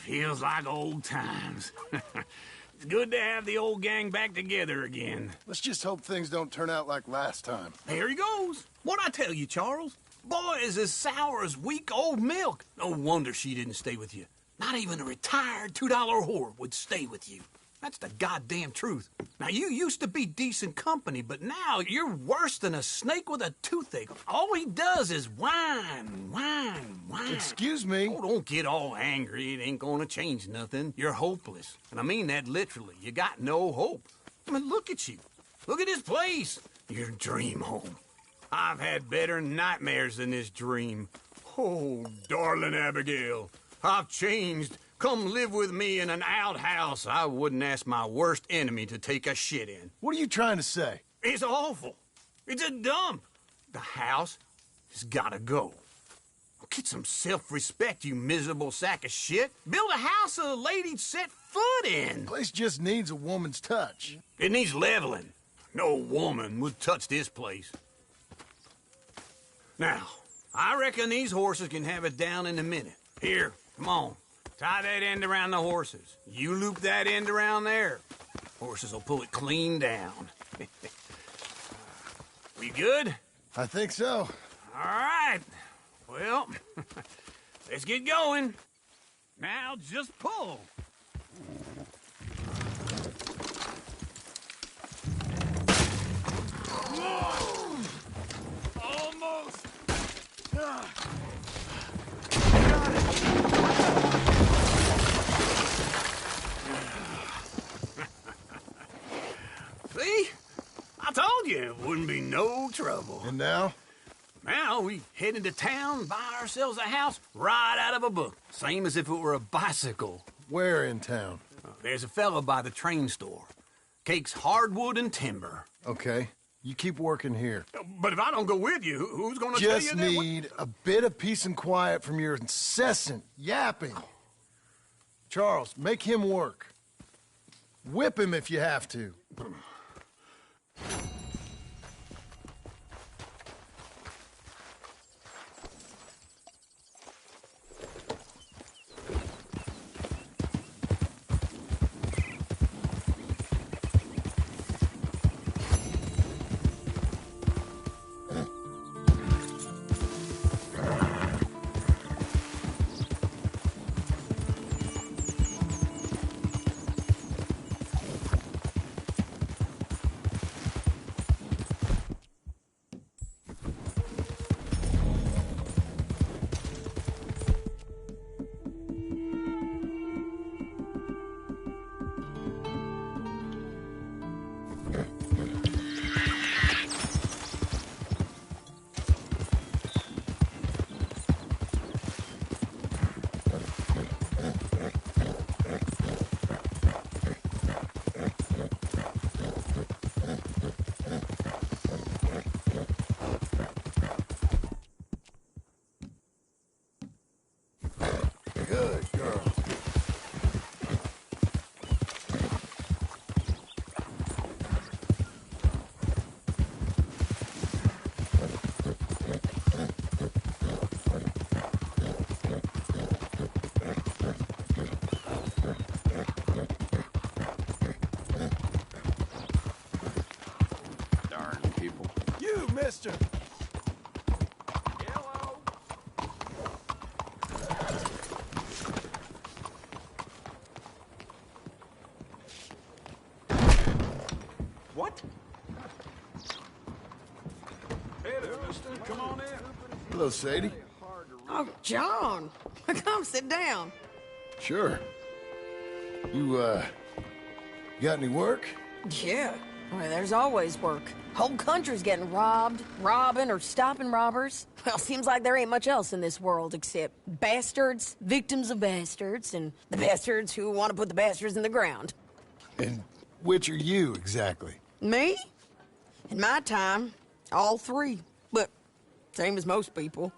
Feels like old times. It's good to have the old gang back together again. Let's just hope things don't turn out like last time. There he goes. What'd I tell you, Charles? Boy is as sour as weak old milk. No wonder she didn't stay with you. Not even a retired $2 whore would stay with you. That's the goddamn truth. Now, you used to be decent company, but now you're worse than a snake with a toothache. All he does is whine, whine, whine. Excuse me? Oh, don't get all angry. It ain't gonna change nothing. You're hopeless. And I mean that literally. You got no hope. I mean, look at you. Look at this place. Your dream home. I've had better nightmares than this dream. Oh, darling Abigail, I've changed. Come live with me in an outhouse I wouldn't ask my worst enemy to take a shit in. What are you trying to say? It's awful. It's a dump. The house has gotta go. Get some self-respect, you miserable sack of shit. Build a house a lady'd set foot in. Place just needs a woman's touch. It needs leveling. No woman would touch this place. Now, I reckon these horses can have it down in a minute. Here, come on. Tie that end around the horses. You loop that end around there. Horses will pull it clean down. We good? I think so. All right. Well, let's get going. Now just pull. Whoa! Almost. See? I told you it wouldn't be no trouble. And now? Now we head into town, buy ourselves a house right out of a book. Same as if it were a bicycle. Where in town? there's a fella by the train store. Cakes hardwood and timber. Okay, you keep working here. But if I don't go with you, who's gonna tell you Just that? need a bit of peace and quiet from your incessant yapping. Charles, make him work. Whip him if you have to. Good girl. Darn people. You, mister! What? Hey there, mister. Come on in. Hello, Sadie. Oh, John. Come sit down. Sure. You got any work? Yeah. Well, there's always work. Whole country's getting robbed, robbing, or stopping robbers. Well, seems like there ain't much else in this world except bastards, victims of bastards, and the bastards who want to put the bastards in the ground. And which are you, exactly? Me? In my time, all three. But same as most people.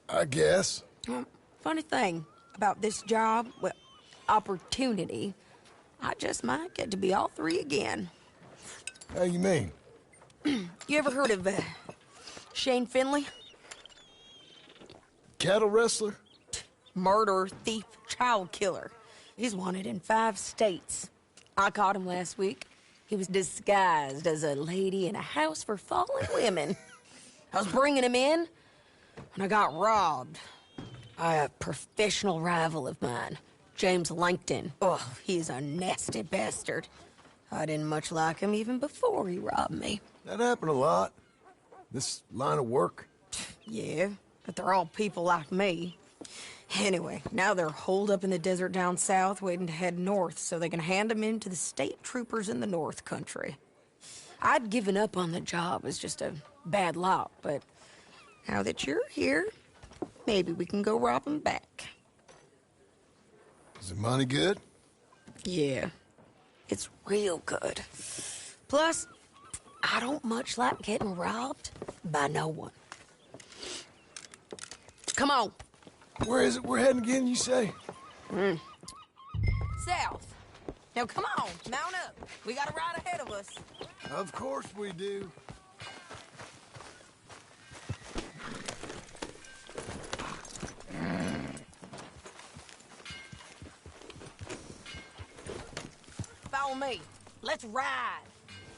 I guess. Funny thing about this job, well, opportunity, I just might get to be all three again. How you mean? You ever heard of Shane Finley? Cattle wrestler? Murderer, thief, child killer. He's wanted in 5 states. I caught him last week. He was disguised as a lady in a house for fallen women. I was bringing him in when I got robbed by a professional rival of mine, James Langton. Oh, he's a nasty bastard. I didn't much like him even before he robbed me. That happened a lot. This line of work. Yeah, but they're all people like me. Anyway, now they're holed up in the desert down south, waiting to head north so they can hand them in to the state troopers in the north country. I'd given up on the job as just a bad lot, but now that you're here, maybe we can go rob them back. Is the money good? Yeah, it's real good. Plus, I don't much like getting robbed by no one. Come on. Where is it we're heading again, you say? South. Now come on, mount up. We got a ride ahead of us. Of course we do. Follow me. Let's ride.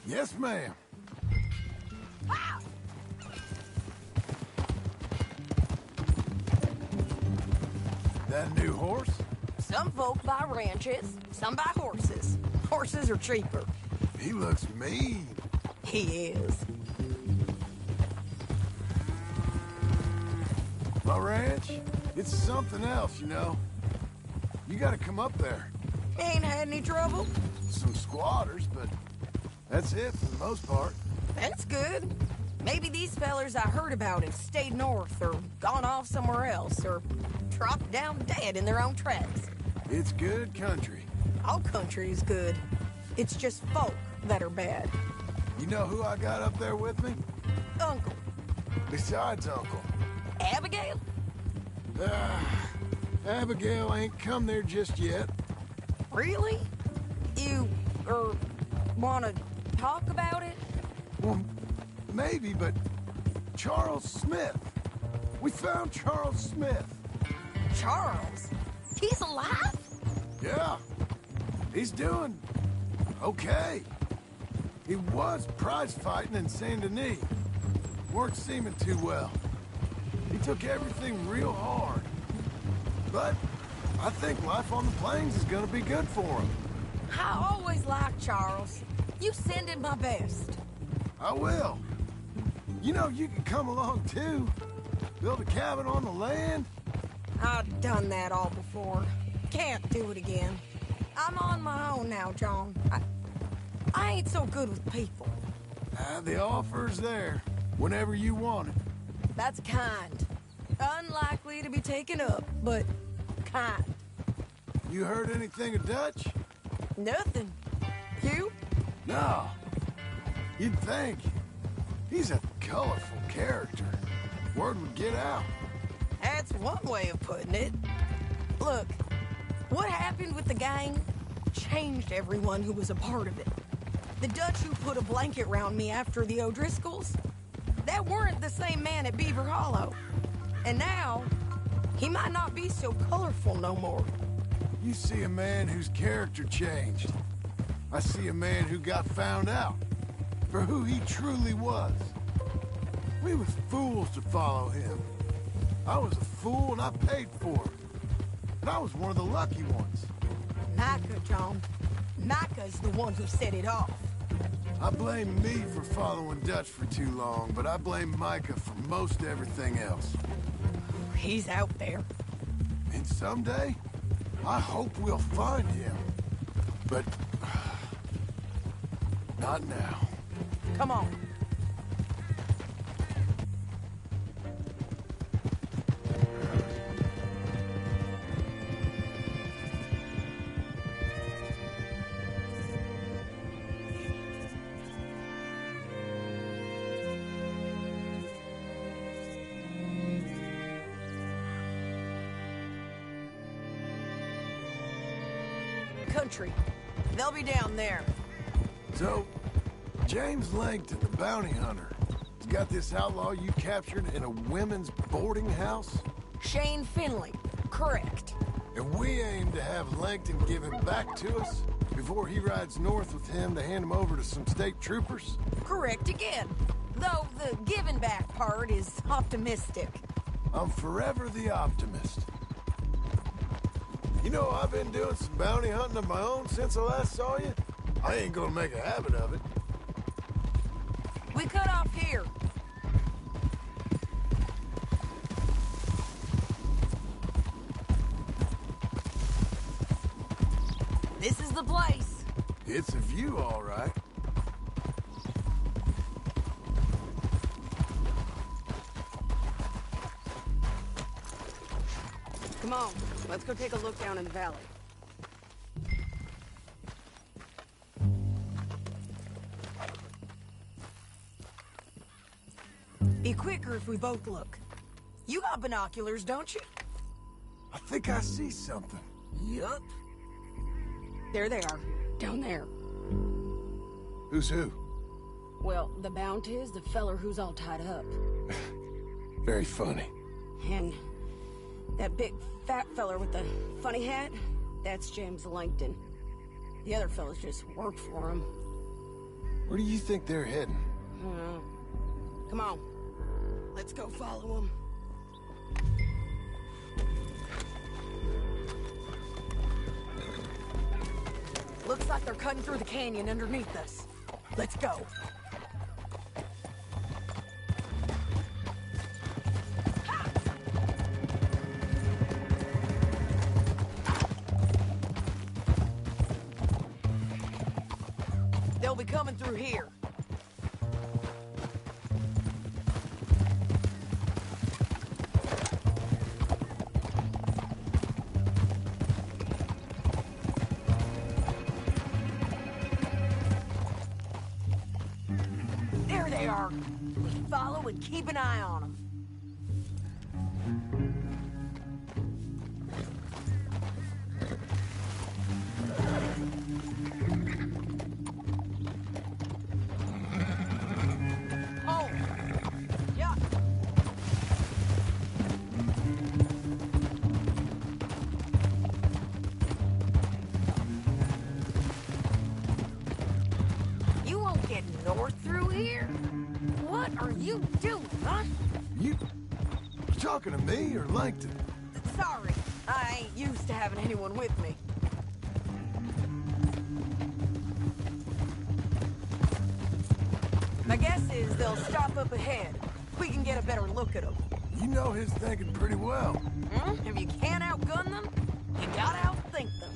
Yes, ma'am. Ah! That a new horse? Some folk buy ranches, some buy horses. Horses are cheaper. He looks mean. He is. My ranch? It's something else, you know. You gotta come up there. Ain't had any trouble? Some squatters, but that's it for the most part. That's good. Maybe these fellers I heard about have stayed north or gone off somewhere else or dropped down dead in their own tracks. It's good country. All country is good. It's just folk that are bad. You know who I got up there with me? Uncle. Besides Uncle. Abigail? Abigail ain't come there just yet. Really? You, wanna talk about it? Well, maybe, but Charles Smith. We found Charles Smith. Charles? He's alive? Yeah. He's doing okay. He was prize fighting in Saint Denis. Weren't seeming too well. He took everything real hard. But I think life on the plains is gonna be good for him. I always liked Charles. You send him my best. I will. You know, you can come along too. Build a cabin on the land. I've done that all before. Can't do it again. I'm on my own now, John. I ain't so good with people. The offer's there, whenever you want it. That's kind. Unlikely to be taken up, but kind. You heard anything of Dutch? Nothing. You? No. You'd think. He's a colorful character. Word would get out. That's one way of putting it. Look, what happened with the gang changed everyone who was a part of it. The Dutch who put a blanket round me after the O'Driscolls, that weren't the same man at Beaver Hollow. And now, he might not be so colorful no more. You see a man whose character changed. I see a man who got found out for who he truly was. We was fools to follow him. I was a fool and I paid for it. And I was one of the lucky ones. Micah, John. Micah's the one who set it off. I blame me for following Dutch for too long, but I blame Micah for most everything else. He's out there. And someday, I hope we'll find him. But not now. Come on. Country. They'll be down there. So, James Langton, the bounty hunter, has got this outlaw you captured in a women's boarding house? Shane Finley. Correct. And we aim to have Langton give him back to us before he rides north with him to hand him over to some state troopers? Correct again. Though the giving back part is optimistic. I'm forever the optimist. You know, I've been doing some bounty hunting of my own since I last saw you. I ain't gonna make a habit of it. We cut off here. This is the place. It's a view, all right. Come on, let's go take a look down in the valley. Be quicker if we both look. You got binoculars, don't you? I think I see something. Yup. There they are, down there. Who's who? Well, the bounty is the feller who's all tied up. Very funny. And that big fat feller with the funny hat, that's James Langton. The other fellas just work for him. Where do you think they're heading? Come on, let's go follow them. Looks like they're cutting through the canyon underneath us. Let's go. They'll be coming through here. they are. Follow and keep an eye on them. Oh! Yeah! You won't get north through here? What are you doing, huh? You talking to me or Langton? Sorry, I ain't used to having anyone with me. My guess is they'll stop up ahead. We can get a better look at them. You know his thinking pretty well. If you can't outgun them, you gotta outthink them.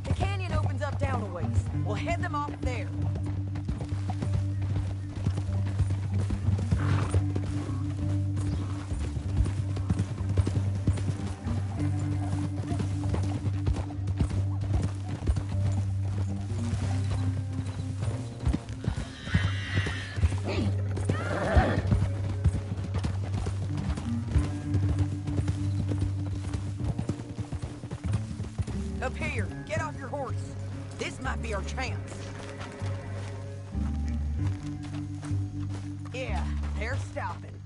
The canyon opens up down a ways. We'll head them off there. Up here, get off your horse. This might be our chance. Yeah, they're stopping.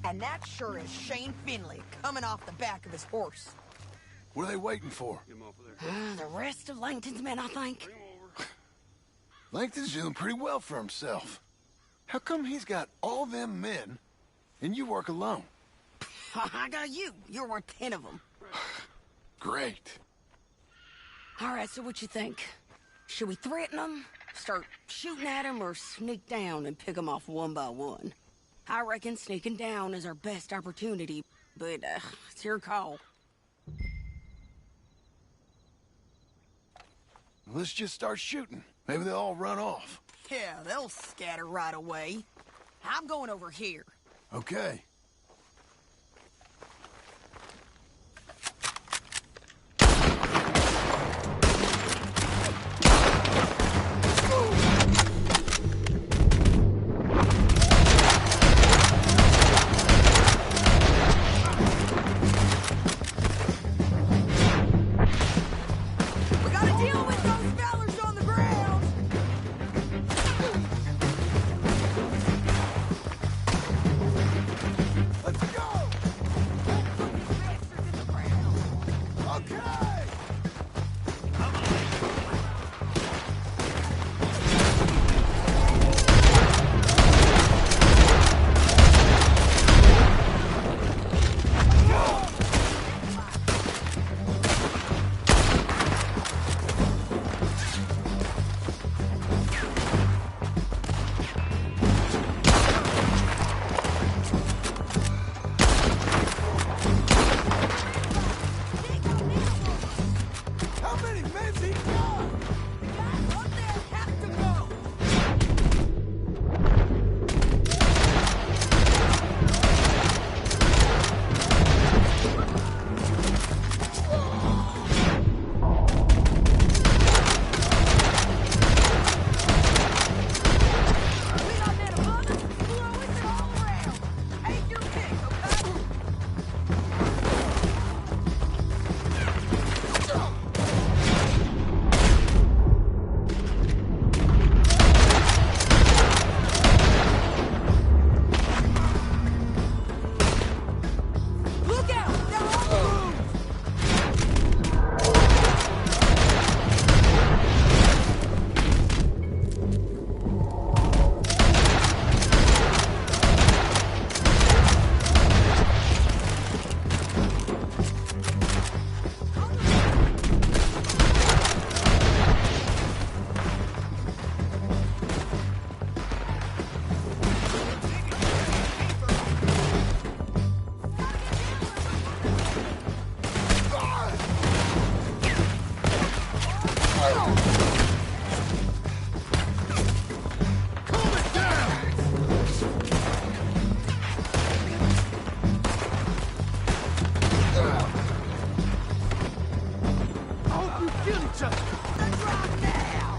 And that sure is Shane Finley coming off the back of his horse. What are they waiting for? The rest of Langton's men, I think. Langton's doing pretty well for himself. How come he's got all them men and you work alone? I got you. You're worth 10 of them. Great. All right, so what you think? Should we threaten them, start shooting at them, or sneak down and pick them off one by one? I reckon sneaking down is our best opportunity, but it's your call. Let's just start shooting. Maybe they'll all run off. Yeah, they'll scatter right away. I'm going over here. Okay. We gotta deal with those fellers on the ground! Let's go! Okay! How many men's he got? Up there have to go! We got men above us, below us, and all around. Take your pick, okay? Look out! They're on the move! Calm it down! I hope you kill each other. Let's rock now!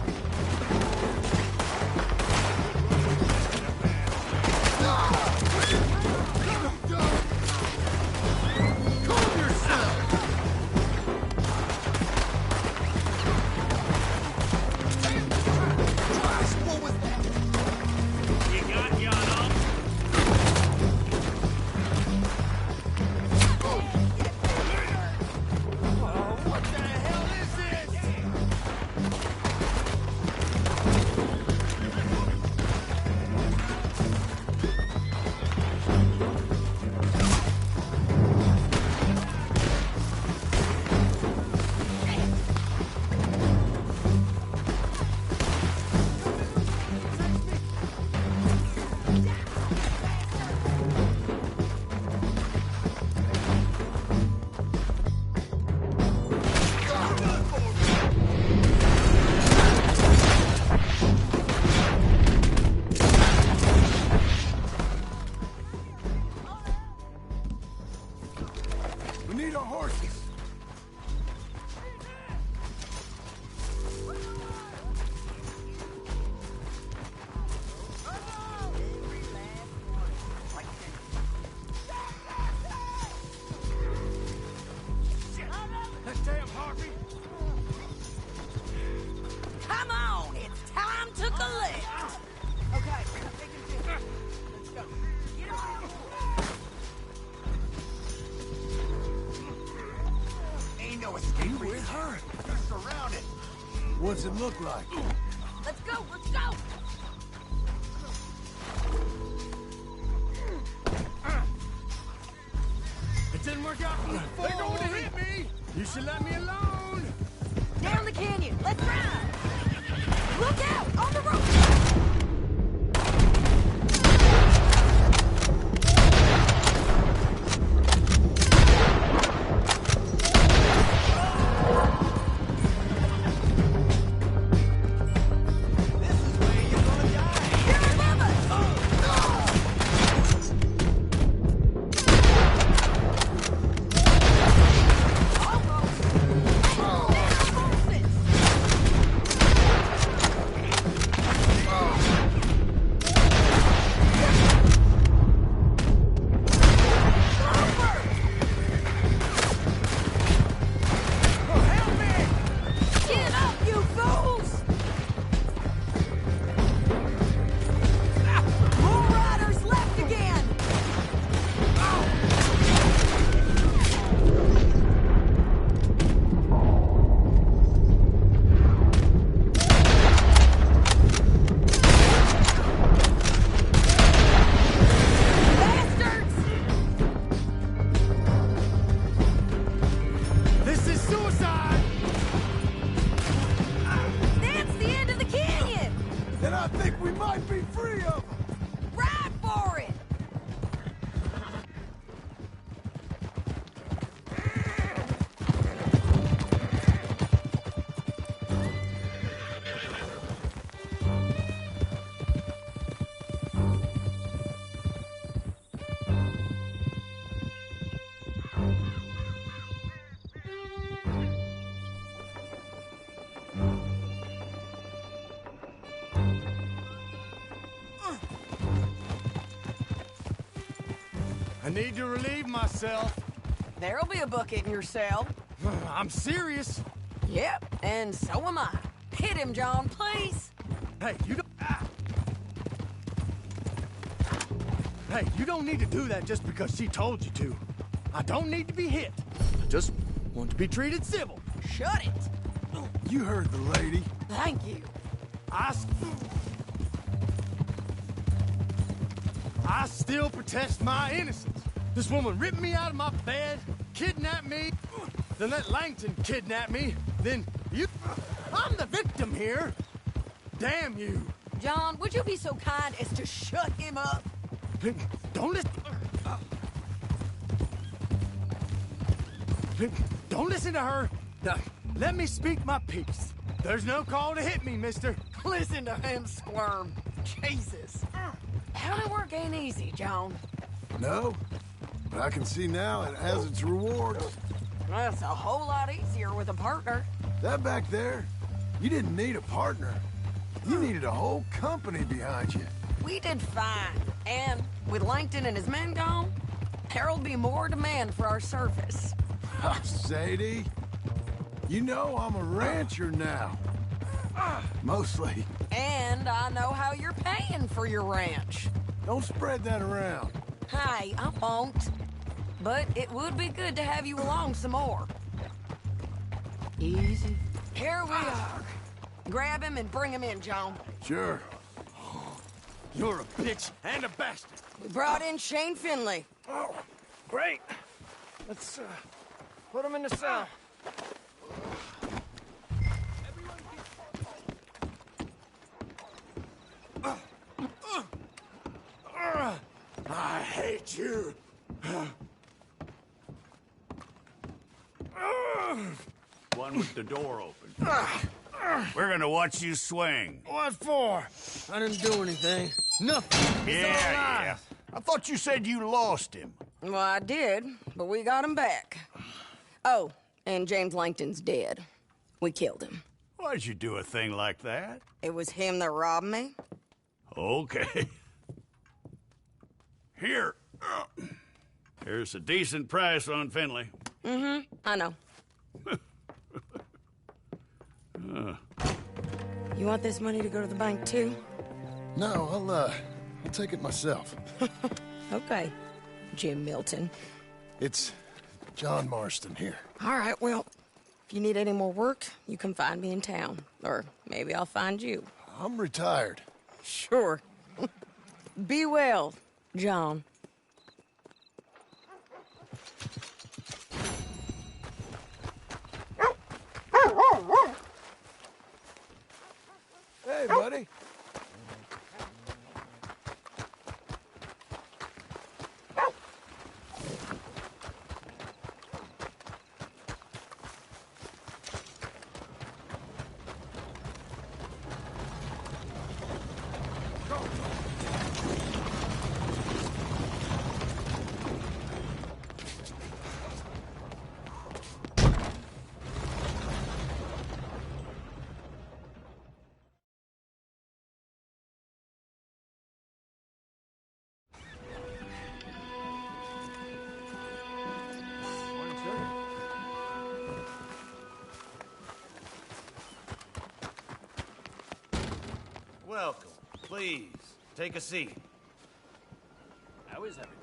What's it look like? Let's go, let's go! It didn't work out for me before. They're going to hit me! You should let me alone. Down the canyon, let's ride! Look out, on the road! I need to relieve myself. There'll be a bucket in your cell. I'm serious. Yep, and so am I. Hit him, John, please. Hey, you don't... Hey, you don't need to do that just because she told you to. I don't need to be hit. I just want to be treated civil. Shut it. You heard the lady. Thank you. I still protest my innocence. This woman ripped me out of my bed, kidnapped me, then let Langton kidnap me, then you... I'm the victim here. Damn you. John, would you be so kind as to shut him up? Don't listen... Don't listen to her. Let me speak my piece. There's no call to hit me, mister. Listen to him squirm. Jesus. Howdy work ain't easy, John. No, but I can see now it has its rewards. That's a whole lot easier with a partner. That back there, you didn't need a partner. You needed a whole company behind you. We did fine. And with Langton and his men gone, there'll be more demand for our service. Sadie, you know I'm a rancher now. Mostly. And I know how you're paying for your ranch. Don't spread that around. Hey, I won't. But it would be good to have you along some more. Easy. Here we are. Grab him and bring him in, John. Sure. You're a bitch and a bastard. We brought in Shane Finley. Oh, great. Let's, put him in the cell. I hate you. One with the door open. We're gonna watch you swing. What for? I didn't do anything. Nothing. Yeah. I thought you said you lost him. Well, I did, but we got him back. Oh, and James Langton's dead. We killed him. Why'd you do a thing like that? It was him that robbed me. Okay. Here. Here's a decent price on Finley. Mm-hmm, I know. You want this money to go to the bank, too? No, I'll take it myself. Okay, Jim Milton. It's John Marston here. All right, well, If you need any more work, you can find me in town. Or maybe I'll find you. I'm retired. Sure. Be well, John. Hey, buddy. Welcome. Please, take a seat. How is everything?